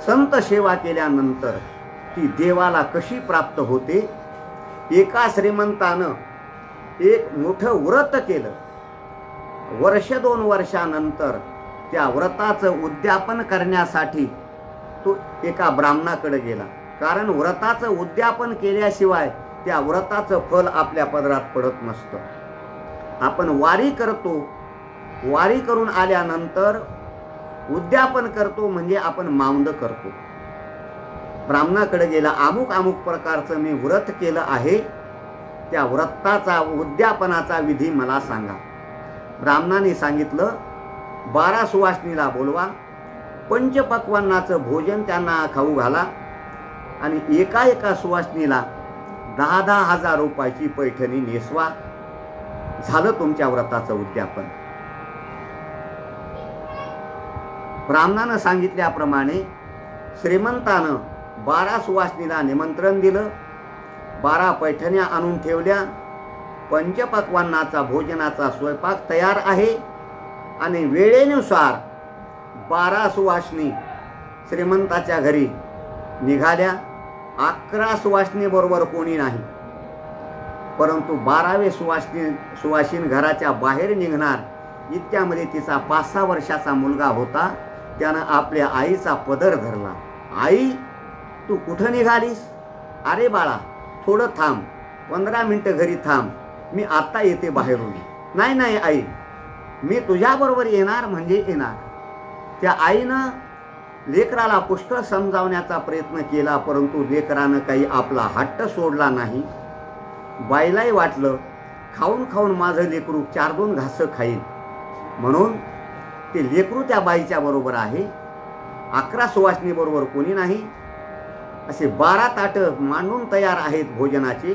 [SPEAKER 1] संत सेवा केल्यानंतर ती देवाला कशी प्राप्त होते. एका श्रीमंतानं एक मोठं व्रत केलं. 1-2 वर्षानंतर त्या व्रताचं उद्यापन करण्यासाठी तो एका ब्राह्मणाकडे गेला. कारण व्रताचं उद्यापन केल्याशिवाय त्या व्रताचं फल आपल्या पदरात पडत नसतं. आपण वारी करतो, वारी करून आल्यानंतर उद्यापन करतो म्हणजे आपण मावंद करतो. ब्राह्मणाकडे गेला, अमुक प्रकारचं मी व्रत केलं आहे, त्या व्रताचा उद्यापनाचा विधी मला सांगा. ब्राह्मणाने सांगितलं, 12 सुवासिनीला बोलवा, पंचपक्वान्नाचं भोजन त्यांना खाऊ घाला आणि एका सुवासिनीला 10,000 हजार रुपयाची पैठणी नेसवा. झालं तुमच्या व्रताचं उद्यापन. ब्राह्मणानं सांगितल्याप्रमाणे श्रीमंतानं 12 सुवासिनीला निमंत्रण दिलं. 12 पैठण्या आणून ठेवल्या. पंचपक्वान्नाचा भोजनाचा स्वयंपाक तयार आहे आणि वेळेनुसार 12 सुवासिनी श्रीमंताच्या घरी निघाल्या. 11 सुवासिनी बरोबर कोणी नाही, परंतु 12वे सुवासिनी घराच्या बाहेर निघणार इतक्यामध्ये तिचा 5-6 वर्षाचा मुलगा होता. त्यानं आपल्या आईचा पदर धरला. आई, तू कुठं निघालीस? अरे बाळा, थोडं थांब, 15 मिनिटं घरी थांब, मी आत्ता येते बाहेरून. नाही आई, मी तुझ्याबरोबर येणार म्हणजे येणार. त्या आईनं लेकराला पुष्कळ समजावण्याचा प्रयत्न केला, परंतु लेकरानं काही आपला हट्ट सोडला नाही. बाईलाही वाटलं खाऊन खाऊन माझं लेकरू 4-2 घासं खाईल, म्हणून ते लेकरू त्या बाईच्या बरोबर आहे. 11 सुवासिनी बरोबर कोणी नाही. असे 12 ताटं मांडून तयार आहेत भोजनाचे,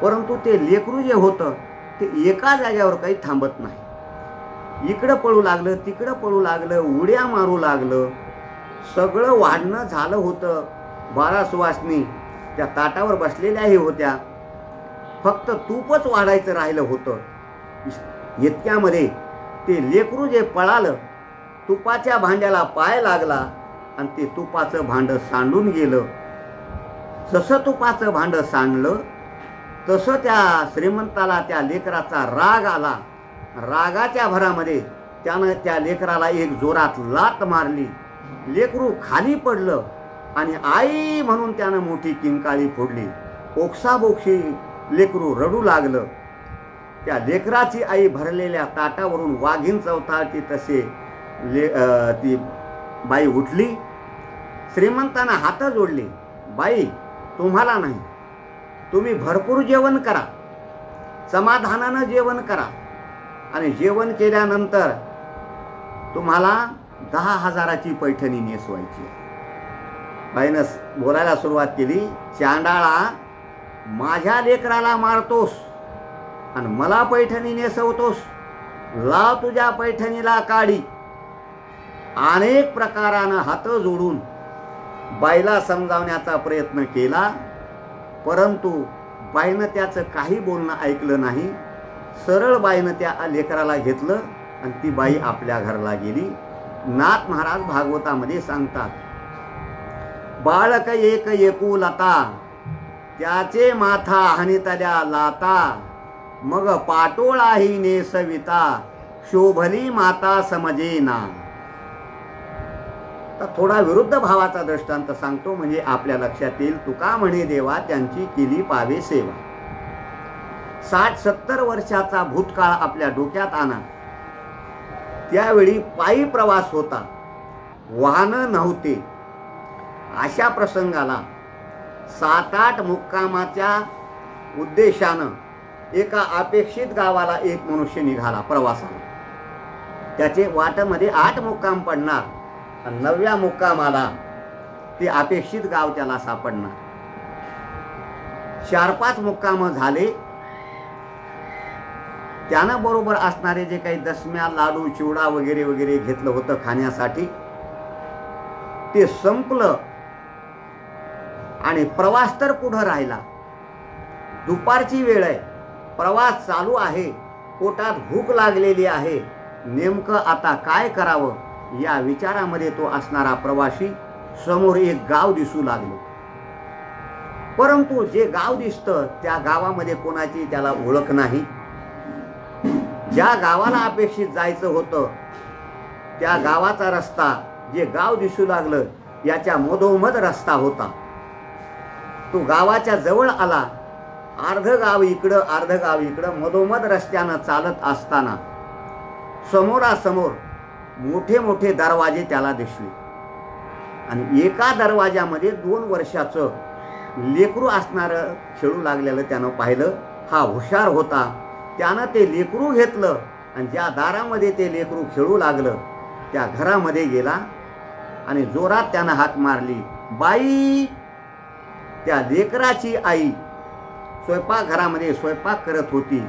[SPEAKER 1] परंतु ते लेकरू जे होतं ते एका जागेवर काही थांबत नाही. इकडं पळू लागलं, तिकडं पळू लागलं, उड्या मारू लागलं. सगळं वाढणं झालं होतं. 12 सुवासिनी त्या ताटावर बसलेल्याही होत्या. फक्त तूपच वाढायचं राहिलं होतं. इतक्यामध्ये ते लेकरू जे पळालं, तुपाच्या भांड्याला पाय लागला आणि ते तुपाचं भांडं सांडून गेलं. जसं तुपाचं भांडं सांडलं तसं त्या श्रीमंताला त्या लेकराचा राग आला. रागाच्या भरामध्ये त्यानं त्या लेकराला एक जोरात लात मारली. लेकरू खाली पडलं आणि आई म्हणून त्यानं मोठी किंकाळी फोडली. ओक्साबोक्षी लेकरू रडू लागलं. त्या लेकराची आई भरलेल्या ताटावरून वाघीण चवताळती तसे ती बाई उठली, श्रीमंतांना हात जोडले. बाई, तुम्हाला नाही, तुम्ही भरपूर जेवण करा, समाधानानं जेवण करा आणि जेवण केल्यानंतर तुम्हाला 10,000ची पैठणी नेसवायची. बाईनं बोलायला सुरुवात केली, चांडाळा, माझ्या लेकराला मारतोस आणि मला पैठणी नेसवतोस, लाव तुझ्या पैठणीला काढी. अनेक प्रकारानं हात जोडून बाईला समजावण्याचा प्रयत्न केला, परंतु बाईनं त्याचं काही बोलणं ऐकलं नाही. सरळ बाईनं त्या लेकराला घेतलं आणि ती बाई आपल्या घराला गेली. नाथ महाराज भागवतामध्ये सांगतात, बाळक एक एकुलता, त्याचे माथा हानितल्या लाता, मग पाटोळाही नेसविता, शोभली माता समजेना. तर थोडा विरुद्ध भावाचा दृष्टांत सांगतो म्हणजे आपल्या लक्षात येईल. तुका म्हणे देवा त्यांची केली पावे सेवा. 60-70 वर्षाचा भूतकाळ आपल्या डोक्यात आणा. त्यावेळी पायी प्रवास होता, वाहनं नव्हते. अशा प्रसंगाला 7-8 मुक्कामाच्या उद्देशानं एका अपेक्षित गावाला एक मनुष्य निघाला प्रवासाला. त्याचे वाटेमध्ये 8 मुक्काम पडणार आणि 9व्या मुक्कामाला ते अपेक्षित गाव त्याला सापडणार. 4-5 मुक्काम झाले. त्यानं बरोबर असणारे जे काही दशम्या, लाडू, चिवडा वगैरे वगैरे घेतलं होतं खाण्यासाठी ते संपलं आणि प्रवास तर पुढं राहिला. दुपारची वेळ आहे, प्रवास चालू आहे, पोटात भूक लागलेली आहे. नेमकं आता काय करावं या विचारामध्ये तो असणारा प्रवासी समोर एक गाव दिसू लागलं. परंतु जे गाव दिसतं त्या गावामध्ये कोणाची त्याला ओळख नाही. ज्या गावाला अपेक्षित जायचं होतं त्या गावाचा रस्ता, जे गाव दिसू लागलं याच्या मधोमध रस्ता होता. तो गावाच्या जवळ आला. अर्ध गाव इकडं अर्ध गाव इकडं मधोमध रस्त्यानं चालत असताना समोरासमोर मोठे मोठे दरवाजे त्याला दिसले आणि एका दरवाजामध्ये 2 वर्षाचं लेकरू असणारं खेळू लागलेलं त्यानं पाहिलं. हा हुशार होता. त्यानं ते लेकरू घेतलं आणि ज्या दारामध्ये ते लेकरू खेळू लागलं त्या घरामध्ये गेला आणि जोरात त्यानं हाक मारली, बाई. त्या लेकराची आई स्वयंपाकघरामध्ये स्वयंपाक करत होती.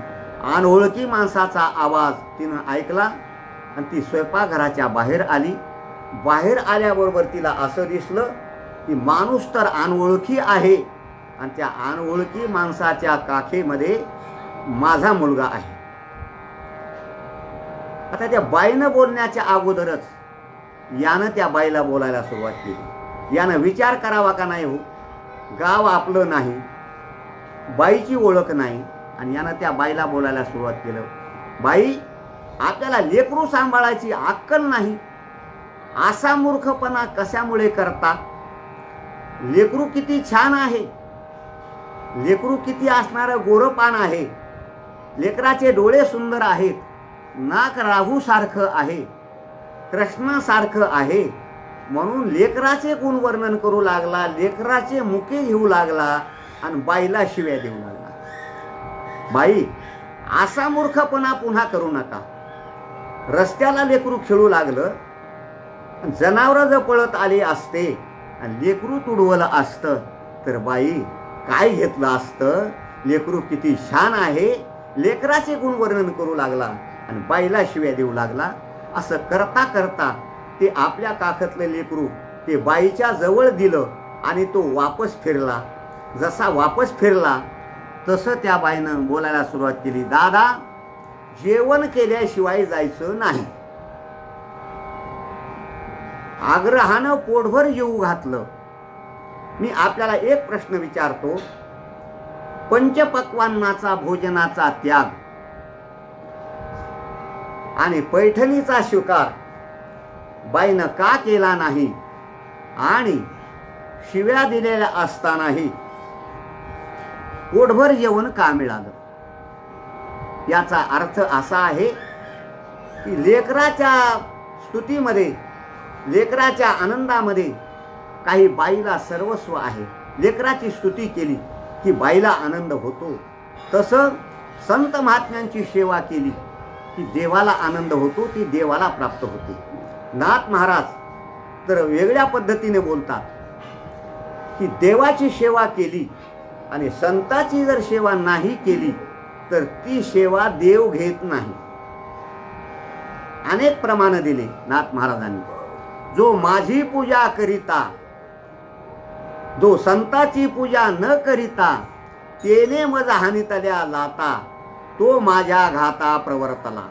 [SPEAKER 1] अनोळखी माणसाचा आवाज तिनं ऐकला आणि ती स्वयंपाकघराच्या बाहेर आली. बाहेर आल्याबरोबर तिला असं दिसलं की माणूस तर अनोळखी आहे आणि त्या अनोळखी माणसाच्या काखेमध्ये माझा मुलगा आहे. आता त्या बाईनं बोलण्याच्या अगोदरच यानं त्या बाईला बोलायला सुरुवात केली. यानं विचार करावा का नाही, हो गाव आपलं नाही, बाईची ओळख नाही आणि यानं त्या बाईला बोलायला सुरुवात केलं, बाई आपल्याला लेकरू सांभाळायची अक्कल नाही, असा मूर्खपणा कशामुळे करता? लेकरू किती छान आहे, लेकरू किती असणारं गोरपान आहे, लेकराचे डोळे सुंदर आहेत, नाक राहूसारखं आहे, कृष्णासारखं आहे, म्हणून लेकराचे गुण वर्णन करू लागला, लेकराचे मुके घेऊ लागला आणि बाईला शिव्या देऊ लागला. बाई असा मूर्खपणा पुन्हा करू नका. रस्त्याला लेकरू खेळू लागलं, जनावरं जर पळत आली असते आणि लेकरू तुडवलं असतं तर बाई काय घेतलं असतं? लेकरू किती छान आहे, लेकराचे गुण वर्णन करू लागला आणि बाईला शिव्या देऊ लागला. असं करता करता ते आपल्या काखतलं लेकरू ते बाईच्या जवळ दिलं आणि तो वापस फिरला. जसा वापस फिरला तसं त्या बाईनं बोलायला सुरुवात केली, दादा जेवण केल्याशिवाय जायचं नाही. आग्रहानं पोटभर जेवू घातलं. मी आपल्याला एक प्रश्न विचारतो, पंचपक्वान्नाचा भोजनाचा त्याग आणि पैठणीचा स्वीकार बाईनं का केला नाही आणि शिव्या दिलेल्या असतानाही पोटभर जेवण का मिळालं? याचा अर्थ असा आहे की लेकराच्या स्तुतीमध्ये लेकराच्या आनंदामध्ये काही बाईला सर्वस्व आहे. लेकराची स्तुती केली की बाईला आनंद होतो. तसं संत महात्म्यांची सेवा केली की देवाला आनंद होतो, ती देवाला प्राप्त होते. नाथ महाराज तर वेगळ्या पद्धतीने बोलतात की देवाची सेवा केली आणि संताची जर सेवा नाही केली तर ती सेवा देव घेत नाही. अनेक प्रमाण दिले नाथ महाराजांनी. जो माझी पूजा करिता, जो संताची पूजा न करिता, तेने मज हानितल्या लाता, तो माझ्या घाता प्रवर्तला.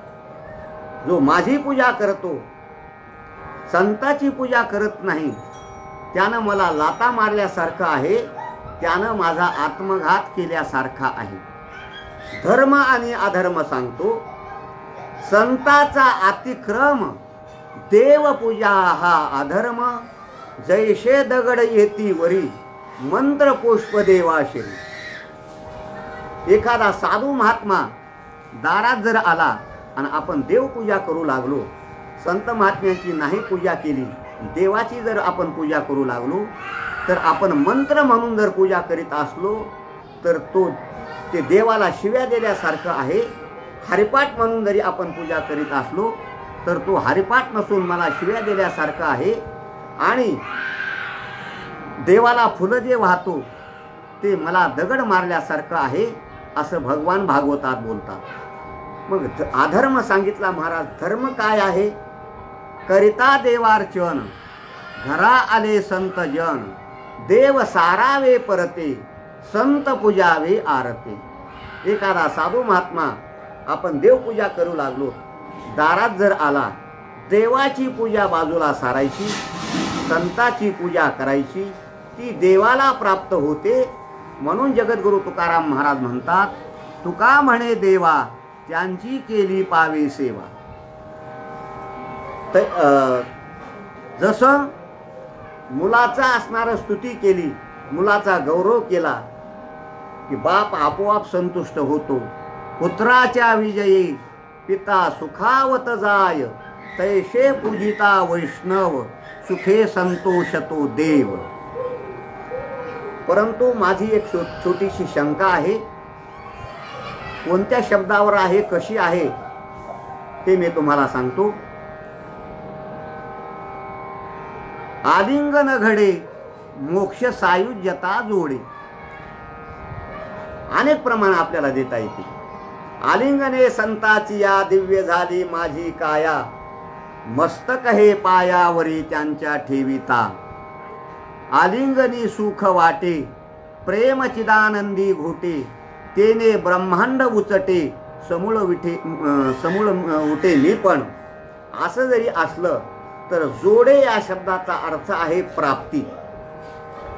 [SPEAKER 1] जो माझी पूजा करतो, संताची पूजा करत नाही, त्यानं मला लाता मारल्यासारखं आहे, त्यानं माझा आत्मघात केल्यासारखा आहे. धर्म आणि अधर्म सांगतो. संताचा अतिक्रम, देवपूजा हा अधर्म. जैसे दगड येती वरी, मंत्र पुष्प देवाशिरी. एखादा साधू महात्मा दारात जर आला आणि आपण देवपूजा करू लागलो, संत महात्म्यांची नाही पूजा केली, देवाची जर आपण पूजा करू लागलो, तर आपण मंत्र म्हणून जर पूजा करीत असलो तर ते देवाला शिव्या दिल्यासारखं आहे. हरिपाठ म्हणून जरी आपण पूजा करीत असलो तर तो हरिपाठ नसून मला शिव्या दिल्यासारखं आहे. आणि देवाला फुलं जे वाहतो ते मला दगड मारल्यासारखं आहे, असं भगवान भागवतात बोलतात. मग अधर्म सांगितला महाराज. धर्म काय आहे? करिता देवार्चन, घरा आले संत जन, देव सारावे परते, संत पूजावे आरते. एखादा साधू महात्मा आपण देवपूजा करू लागलो, दारात जर आला, देवाची पूजा बाजूला सारायची, संताची पूजा करायची, ती देवाला प्राप्त होते. म्हणून जगद्गुरु तुकाराम महाराज म्हणतात, तुका म्हणे देवा, त्यांची केली पावे सेवा. जसं मुलाचा असणारं स्तुती केली, मुलाचा गौरव केला की बाप आपोआप संतुष्ट होतो. पुत्राच्या विजयी पिता सुखावत जाय, तैसे पूजिता वैष्णव, सुखे संतोषतो देव. परंतु माझी एक छोटीशी शंका आहे. कोणत्या शब्दावर आहे, कशी आहे ते मी तुम्हाला सांगतो. आलिंगन घडे, मोक्ष सायुज्यता जोडे. अनेक प्रमाण आपल्याला देता येते. आलिंगने संताची या दिव्य झाली माझी काया, मस्तक हे पायावरी त्यांच्या ठेविता. आलिंगनी सुख वाटे, प्रेम चिदानंदी घोटे, तेने ब्रह्मांड उचटे, समूळ उठे मी पण. असं जरी असलं तर जोडे या शब्दाचा अर्थ आहे प्राप्ती.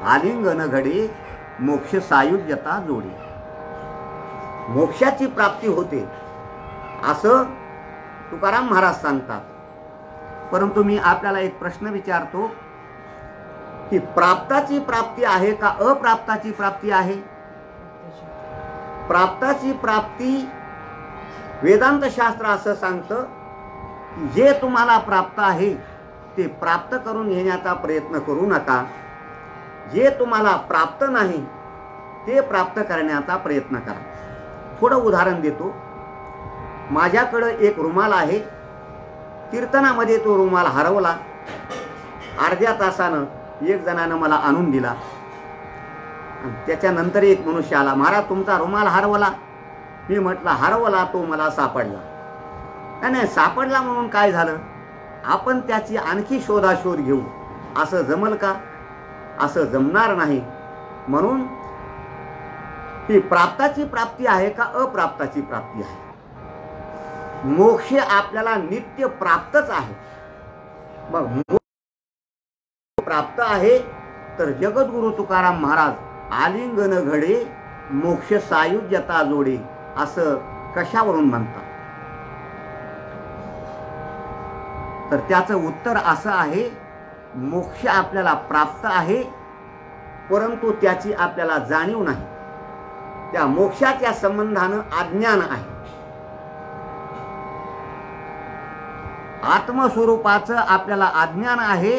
[SPEAKER 1] आलिंगन घडे, मोक्ष सायुज्यता जोडे. मोक्षाची प्राप्ती होते असं तुकाराम महाराज सांगतात. परंतु मी आपल्याला एक प्रश्न विचारतो की प्राप्ताची प्राप्ती आहे का अप्राप्ताची प्राप्ती आहे? प्राप्ताची प्राप्ती वेदांत शास्त्र असं सांगतं की जे तुम्हाला प्राप्त आहे ते प्राप्त करून घेण्याचा प्रयत्न करू नका. जे तुम्हाला प्राप्त नाही ते प्राप्त करण्याचा प्रयत्न करा. थोडं उदाहरण देतो. माझ्याकडं एक रुमाल आहे. कीर्तनामध्ये तो रुमाल हरवला. अर्ध्या तासानं एक जणानं मला आणून दिला. त्याच्यानंतर एक मनुष्य आला, महाराज तुमचा रुमाल हरवला. मी म्हटलं हरवला तो मला सापडला. नाही सापडला म्हणून काय झालं, आपण त्याची आणखी शोधाशोध घेऊ असं जमल का? असं जमणार नाही. म्हणून ही प्राप्ताची प्राप्ती आहे का अप्राप्ताची प्राप्ती आहे? मोक्ष आपल्याला नित्य प्राप्तच आहे. मग मोक्ष प्राप्त आहे तर जगद्गुरु तुकाराम महाराज आलिंगन घडे, मोक्ष सायुज्यता जोडे असं कशावरून म्हणतात? तर त्याचं उत्तर असं आहे, मोक्ष आपल्याला प्राप्त आहे परंतु त्याची आपल्याला जाणीव नाही. त्या मोक्षाच्या संबंधानं अज्ञान आहे. आत्मस्वरूपाचं आपल्याला अज्ञान आहे,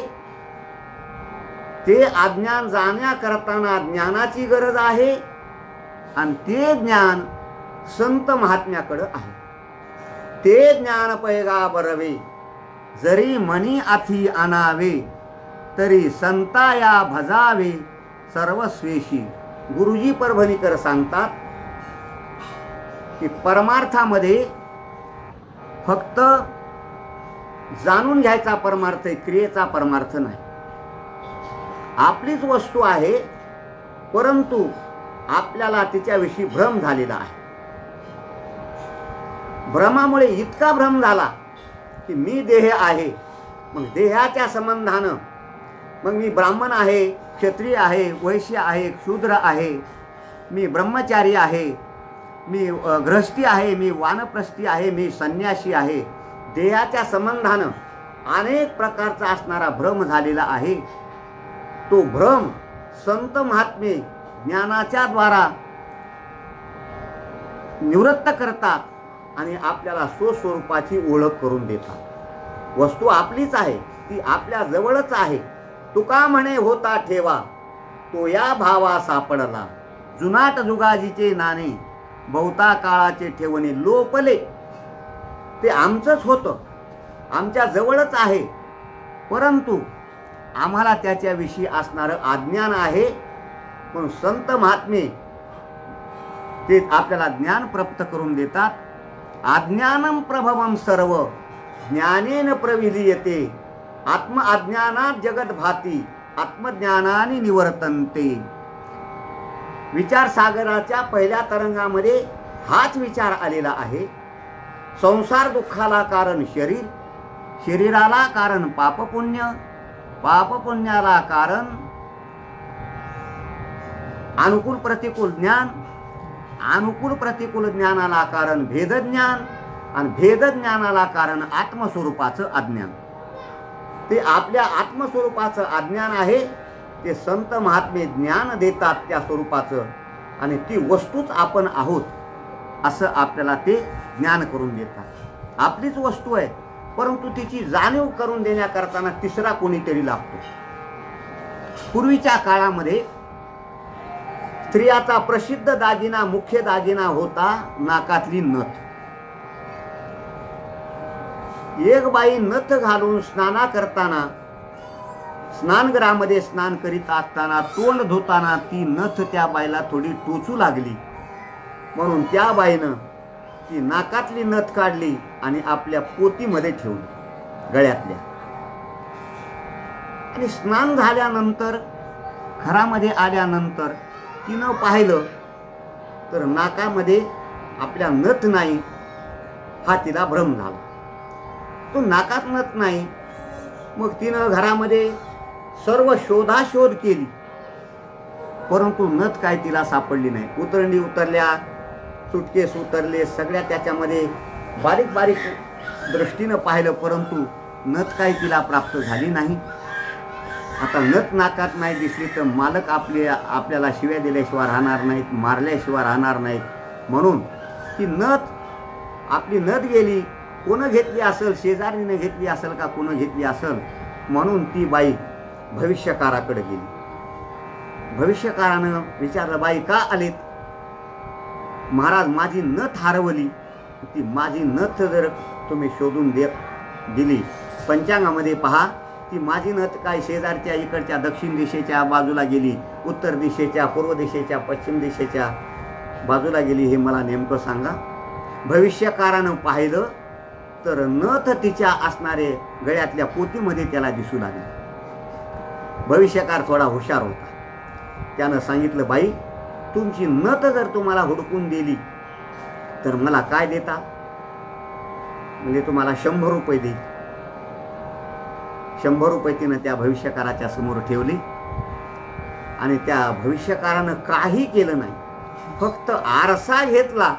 [SPEAKER 1] ते अज्ञान जाण्याकरताना ज्ञानाची गरज आहे आणि ते ज्ञान संत महात्म्याकडे आहे. ते ज्ञान पैगा बरवे, जरी मनी अथी आणावे, तरी संताया भजावे सर्वस्वेशी. गुरुजी परभणीकर सांगतात की परमार्थामध्ये फक्त जाणून घ्यायचा परमार्थ आहे, क्रियेचा परमार्थ नाही. आपलीच वस्तू आहे, परंतु आपल्याला तिच्याविषयी भ्रम झालेला आहे. भ्रमामुळे इतका भ्रम झाला की मी देह आहे, मग देहाच्या संबंधानं मग मी ब्राह्मण आहे, क्षत्रिय आहे, वैश्य आहे, शूद्र आहे, मी ब्रह्मचारी आहे, मी गृहस्थी आहे, मी वानप्रस्थी आहे, मी संन्यासी आहे. देहाच्या संबंधानं अनेक प्रकारचा असणारा भ्रम झालेला आहे. तो भ्रम संत महात्मे ज्ञानाच्या द्वारा निवृत्त करतात आणि आपल्याला स्वस्वरूपाची ओळख करून देतात. वस्तू आपलीच आहे, ती आपल्या जवळच आहे. तुका म्हणे होता ठेवा, तो या भावा सापडला. जुनाट जुगाजीचे नाणे, बहुता काळाचे ठेवणे लोपले. ते आमचंच होतं, आमच्या जवळच आहे, परंतु आम्हाला त्याच्याविषयी असणारं अज्ञान आहे. पण संत महात्मे ते आपल्याला ज्ञान प्राप्त करून देतात. अज्ञानम प्रभवम सर्व ज्ञानेन प्रविलीयते, आत्म अज्ञानात जगत भाती, आत्मज्ञानाने निवर्तन्ते. विचारसागराच्या पहिल्या तरंगामध्ये हाच विचार आलेला आहे. संसार दुःखाला कारण शरीर, शरीराला कारण पापपुण्य, पापपुण्याला कारण अनुकूल प्रतिकूल ज्ञान, अनुकूल प्रतिकूल ज्ञानाला कारण भेदज्ञान आणि भेदज्ञानाला कारण आत्मस्वरूपाचं अज्ञान. ते आपल्या आत्मस्वरूपाचं अज्ञान आहे. ते संत महात्मे ज्ञान देतात त्या स्वरूपाचं आणि ती वस्तूच आपण आहोत असं आपल्याला ते ज्ञान करून देतात. आपलीच वस्तू आहे, परंतु तिची जाणीव करून देण्याकरताना तिसरा कोणीतरी लागतो. पूर्वीच्या काळामध्ये स्त्रियाचा प्रसिद्ध दागिना, मुख्य दागिना होता नाकातली नथ. एक बाई नथ घालून स्नाना करताना, स्नानगृहामध्ये स्नान करीत असताना, तोंड धुताना ती नथ त्या बाईला थोडी टोचू लागली, म्हणून त्या बाईनं ती नाकातली नथ काढली आणि आपल्या पोतीमध्ये ठेवली गळ्यातल्या. आणि स्नान झाल्यानंतर घरामध्ये आल्यानंतर तिनं पाहिलं तर नाकामध्ये आपल्या नथ नाही. हा तिला भ्रम झाला. तो नाकात नथ नाही. मग तिनं घरामध्ये सर्व शोधाशोध केली, परंतु नथ काय तिला सापडली नाही. उतरंडी उतरल्या, सुटकेस उतरले, सगळ्या त्याच्यामध्ये बारीक बारीक दृष्टीनं पाहिलं, परंतु नथ काय तिला प्राप्त झाली नाही. आता नथ नाकात नाही दिसली तर मालक आपल्याला शिव्या दिल्याशिवाय राहणार नाहीत, मारल्याशिवाय राहणार नाहीत. म्हणून ती नथ, आपली नथ गेली, कोण घेतली असेल, शेजारीने घेतली असेल का कोण घेतली असेल, म्हणून ती बाई भविष्यकाराकडे गेली. भविष्यकारानं विचारलं, बाई का आलीत? महाराज, माझी नथ हरवली. ती माझी नथ जर तुम्ही शोधून दिली, पंचांगामध्ये पहा, ती माझी नथ काय शेजारच्या इकडच्या दक्षिण दिशेच्या बाजूला गेली, उत्तर दिशेच्या, पूर्व दिशेच्या, पश्चिम दिशेच्या बाजूला गेली, हे मला नेमकं सांगा. भविष्यकारानं पाहिलं तर नथ तिच्या असणारे गळ्यातल्या पोतीमध्ये त्याला दिसू लागली. भविष्यकार थोडा हुशार होता. त्यानं सांगितलं, बाई, तुमची नथ जर तुम्हाला हुडकून दिली तर मला काय देता? म्हणजे तुम्हाला 100 रुपये देईल. 100 रुपये तिनं त्या भविष्यकाराच्या समोर ठेवली आणि त्या भविष्यकारानं काही केलं नाही, फक्त आरसा घेतला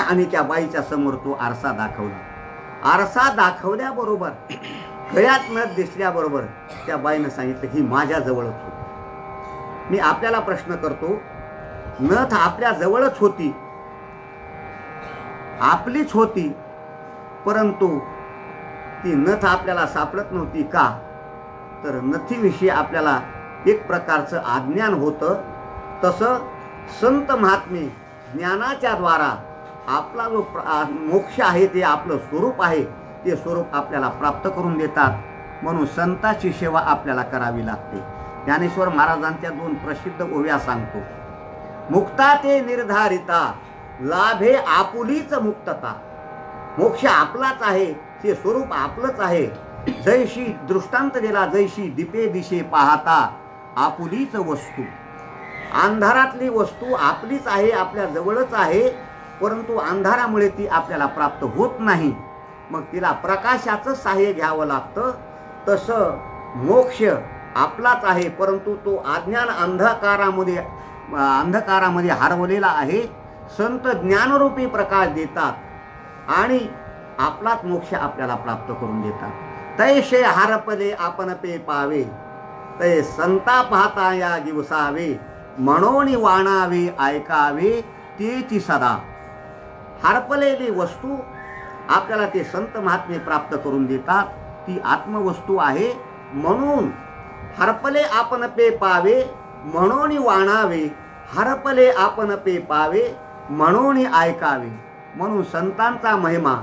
[SPEAKER 1] आणि त्या बाईच्या समोर तो आरसा दाखवला. आरसा दाखवल्याबरोबर, गळ्यात नथ दिसल्याबरोबर त्या बाईनं सांगितलं, ही माझ्या जवळच होती. मी आपल्याला प्रश्न करतो, नथ आपल्या जवळच होती, आपलीच होती, परंतु ती नथ आपल्याला सापडत नव्हती का? तर नथीविषयी आपल्याला एक प्रकारचं अज्ञान होतं. तसं संत महात्मे ज्ञानाच्या द्वारा आपला जो मोक्ष आहे, ते आपलं स्वरूप आहे, ते स्वरूप आपल्याला प्राप्त करून देतात. म्हणून संताची सेवा आपल्याला करावी लागते. ज्ञानेश्वर महाराजांच्या 2 प्रसिद्ध ओव्या सांगतो. मुक्ता ते निर्धारिता, लाभे आपुलीच मुक्तता. मोक्ष आपलाच आहे, ते स्वरूप आपलंच आहे. जैशी दृष्टांत दिला, जैशी दीपे दिशे पाहता आपुलीच वस्तू. अंधारातली वस्तू आपलीच आहे, आपल्या जवळच आहे, परंतु अंधारामुळे ती आपल्याला प्राप्त होत नाही. मग तिला प्रकाशाचं सहाय्य घ्यावं लागतं. तसं मोक्ष आपलाच आहे, परंतु तो अज्ञान अंधकारामध्ये हरवलेला आहे. संत ज्ञानरूपी प्रकाश देतात आणि आपलाच मोक्ष आपल्याला प्राप्त करून देतात. तैसे हरपले आपण पे पावे, तै संता पाहता या दिवसावे, म्हणून वाणावे ऐकावे तेची सदा. हरपलेली वस्तू आपल्याला ते संत महात्मे प्राप्त करून देतात. ती आत्मवस्तू आहे. म्हणून हरपले आपण पे पावे, म्हणून वाणावे. हरपले आपण पे पावे, म्हणून ऐकावे. म्हणून संतांचा महिमा,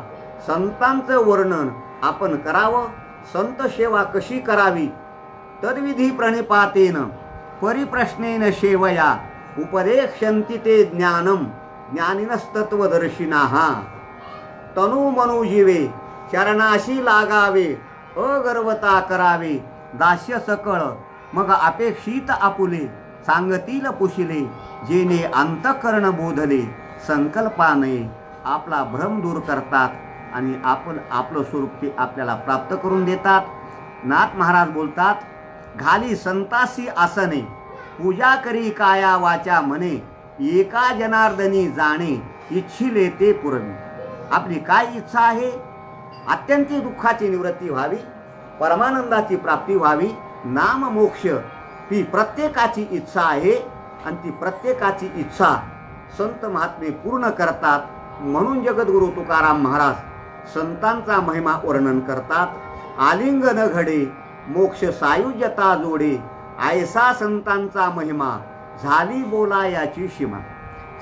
[SPEAKER 1] संतांचं वर्णन आपण करावं. संत सेवा कशी करावी? तद्विधी प्रणिपातेन परिप्रश्नेन सेवया, उपदेक्षन्ति ते ज्ञानम ज्ञानिनस्तत्वदर्शिनाः. तनु मनु जीवे चरणाशी लागावे, अगर्वता करावे. दास्य सकळ मग अपेक्षित आपुले, सांगतील पुशिले. जेने अंतःकरण बोधले, संकल्पाने आपला भ्रम दूर करतात आणि आपलं स्वरूप ते आपल्याला प्राप्त करून देतात. नाथ महाराज बोलतात, घाली संतासी आसने, पूजा करी काया वाचा मने. एका जनार्दनी जाणे, इच्छिले ते पुरवी. आपली काय इच्छा आहे? अत्यंत दुःखाची निवृत्ती व्हावी, परमानंदाची प्राप्ती व्हावी, नाम मोक्ष ही प्रत्येकाची इच्छा आहे. आणि ती प्रत्येकाची इच्छा संत महात्मे पूर्ण करतात. म्हणून जगद्गुरु तुकाराम महाराज संतांचा महिमा वर्णन करतात. आलिंगन घडे मोक्ष सायुज्यता जोडे, ऐसा संतांचा महिमा झाली बोला याची सीमा.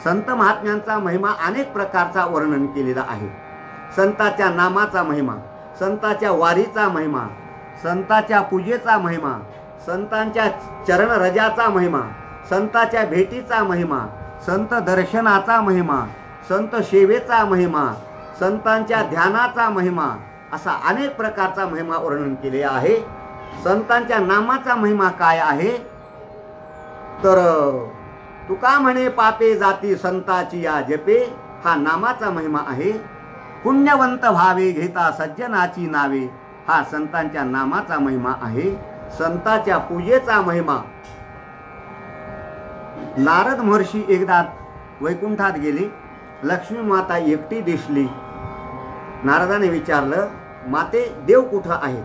[SPEAKER 1] संत महात्म्यांचा महिमा अनेक प्रकारचा वर्णन केलेला आहे. संताच्या नामाचा महिमा, संताच्या वारीचा महिमा, संताच्या पूजेचा महिमा, संतांच्या चरण रजाचा महिमा, संताच्या भेटीचा महिमा, संत दर्शनाचा महिमा, संत सेवेचा महिमा, संतांच्या ध्यानाचा महिमा, असा अनेक प्रकारचा महिमा वर्णन केले आहे. संतांच्या नामाचा महिमा काय आहे? तर तुका म्हणे पापे जाती संताची या जपे, हा नामाचा महिमा आहे. पुण्यवंत भावे घेता सज्जनाची नावे, हा संतांच्या नामाचा महिमा आहे. संताच्या पूजेचा महिमा. नारद महर्षी एकदा वैकुंठात गेले. लक्ष्मी माता एकटी दिसली. नारदाने विचारलं, माते देव कुठं आहे?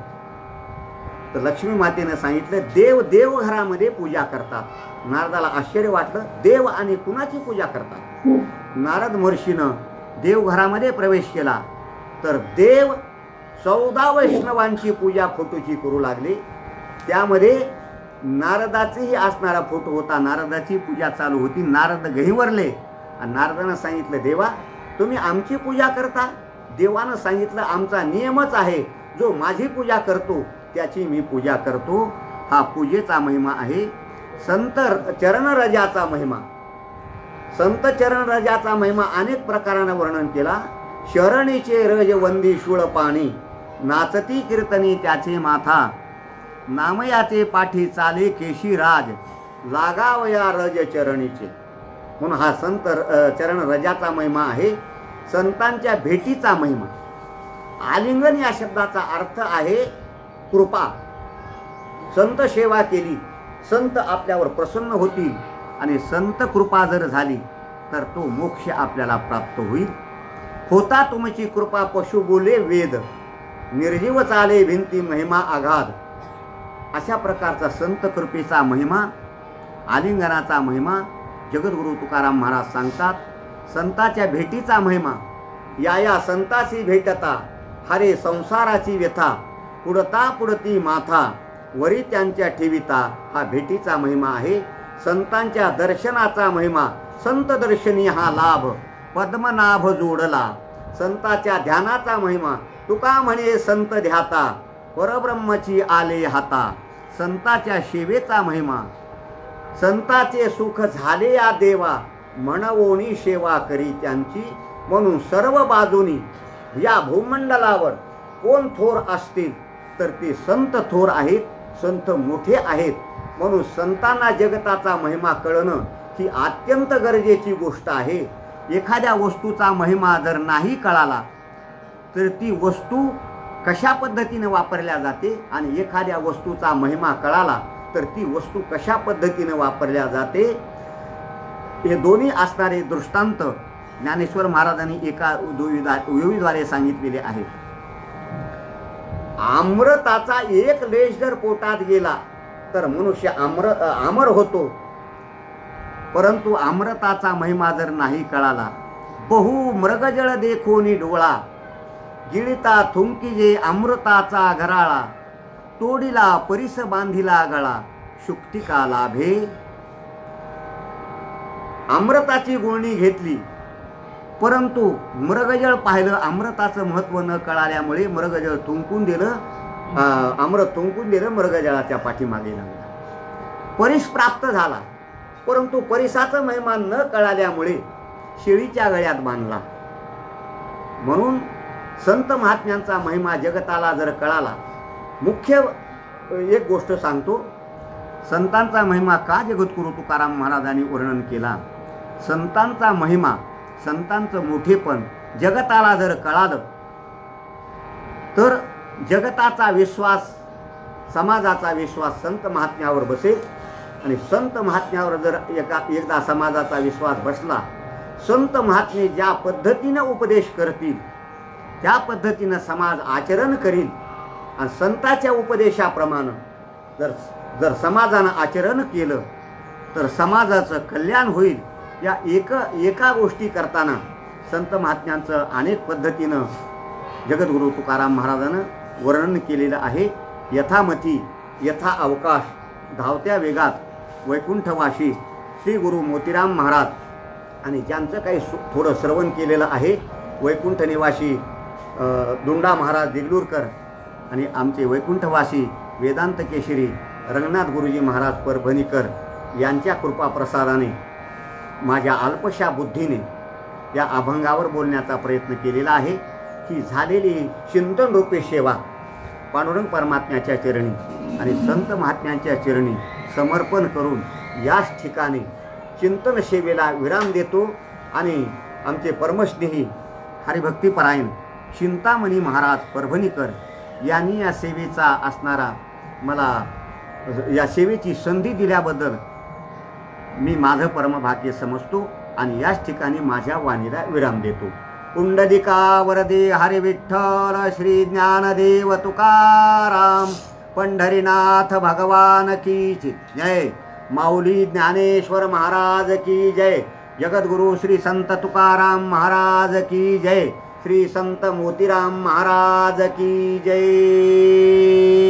[SPEAKER 1] तर लक्ष्मी मातेने सांगितलं, देव देवघरामध्ये पूजा करतात. नारदाला आश्चर्य वाटलं, देव आणि कुणाची पूजा करतात? नारद महर्षीनं देवघरामध्ये प्रवेश केला तर देव 14 वैष्णवांची पूजा फोटोची करू लागले. त्यामध्ये नारदाचेही असणारा फोटो होता. नारदाची पूजा चालू होती. नारद गहिवरले आणि नारदानं सांगितलं, देवा तुम्ही आमची पूजा करता? देवानं सांगितलं, आमचा नियमच आहे, जो माझी पूजा करतो त्याची मी पूजा करतो. हा पूजेचा महिमा आहे. संत चरण रजाचा महिमा. संत चरण रजाचा महिमा अनेक प्रकाराने वर्णन केला. शरणीचे रज वंदी शूळ पाणी, नाचती कीर्तनी त्याचे माथा. नामयाचे पाठी चाले केशी राज, लागावया रज चरणीचे. म्हणून हा संत चरण रजाचा महिमा आहे. संतांच्या भेटीचा महिमा. आलिंगन या शब्दाचा अर्थ आहे कृपा. संत सेवा केली, संत आपल्यावर प्रसन्न होतील आणि संत कृपा जर झाली तर तो मोक्ष आपल्याला प्राप्त होईल. होता तुमची कृपा पशु बोले वेद, निर्जीव चाले भिंती महिमा आघात. अशा प्रकारचा संत कृपेचा महिमा, आलिंगनाचा महिमा जगद्गुरु तुकाराम महाराज सांगतात. संताच्या भेटीचा महिमा. या संताशी भेटता हरे संसाराची व्यथा पुढता पुढती माथा वरी त्यांच्या ठेविता हा भेटीचा महिमा आहे. संतांच्या दर्शनाचा महिमा संत दर्शनी हा लाभ पद्मनाभ जोडला. संताच्या ध्यानाचा महिमा तुका म्हणे संत ध्याता परब्रह्मची आले हाता. संताच्या सेवेचा महिमा संताचे सुख झाले या देवा म्हणवोनी सेवा करी त्यांची. म्हणून सर्व बाजूनी या भूमंडलावर कोण थोर असतील तर ते संत थोर आहेत, संत मोठे आहेत. म्हणून संतांना जगताचा महिमा कळणं ही अत्यंत गरजेची गोष्ट आहे. एखाद्या वस्तूचा महिमा जर नाही कळाला तर ती वस्तू कशा पद्धतीने वापरल्या जाते आणि एखाद्या वस्तूचा महिमा कळाला तर ती वस्तू कशा पद्धतीने वापरल्या जाते हे दोन्ही असणारे दृष्टांत ज्ञानेश्वर महाराजांनी एका ओवीद्वारे सांगितलेले आहे. अमृताचा एक लेश जर पोटात गेला तर मनुष्य अमर होतो, परंतु अमृताचा महिमा जर नाही कळाला बहु मृगजळ देखोनी डोळा गिळता थुंकीजे अमृताचा घराळा तोडीला परिस बांधिला गळा शुक्तिका लाभे. अमृताची गुळणी घेतली परंतु मृगजळ पाहिलं, अमृताचं महत्त्व न कळाल्यामुळे मृगजळ थुंकून दिलं, अमृत थुंकून दिलं, मृगजळाच्या पाठीमागे लागला. परिस प्राप्त झाला परंतु परिसाचं महिमा न कळाल्यामुळे शेळीच्या गळ्यात बांधला. म्हणून संत महात्म्यांचा महिमा जगताला जर कळाला, मुख्य एक गोष्ट सांगतो, संतांचा महिमा का जगद्गुरु तुकाराम महाराजांनी वर्णन केला. संतांचा महिमा, संतांचं मोठेपण जगताला जर कळालं तर जगताचा विश्वास, समाजाचा विश्वास संत महात्म्यावर बसेल. आणि संत महात्म्यावर जर एकदा समाजाचा विश्वास बसला, संत महात्मे ज्या पद्धतीनं उपदेश करतील त्या पद्धतीनं समाज आचरण करील. आणि संताच्या उपदेशाप्रमाणे जर समाजानं आचरण केलं तर समाजाचं कल्याण होईल. या एका गोष्टी करताना संत महात्म्यांचं अनेक पद्धतीनं जगद्गुरु तुकाराम महाराजानं वर्णन केलेलं आहे. यथामती यथा अवकाश धावत्या वेगात वैकुंठवासी श्री गुरु मोतीराम महाराज आणि ज्यांचं काही थोडं श्रवण केलेलं आहे वैकुंठ निवासी दुंडा महाराज देगलूरकर आणि आमचे वैकुंठवासी वेदांत केशरी रंगनाथ गुरुजी महाराज परभणीकर यांच्या कृपाप्रसादाने माझ्या अल्पशा बुद्धीने या अभंगावर बोलण्याचा प्रयत्न केलेला आहे. की झालेली चिंतन रूपी सेवा पांडुरंग परमात्म्याच्या चरणी आणि संत महात्म्यांच्या चरणी समर्पण करून याच ठिकाणी चिंतन सेवेला विराम देतो. आणि आमचे परमस्नेही हरिभक्तीपरायण चिंतामणी महाराज परभणीकर यांनी या सेवेचा असणारा मला या सेवेची संधी दिल्याबद्दल मी माझं परमभाग्य समजतो आणि याच ठिकाणी माझ्या वाणीला विराम देतो. पुंडलिका वरदे हरी विठ्ठल श्री ज्ञानदेव तुकाराम पंढरीनाथ भगवान की जय. माऊली ज्ञानेश्वर महाराज की जय. जगद्गुरु श्री संत तुकाराम महाराज की जय. श्री संत मोतीराम महाराज की जय.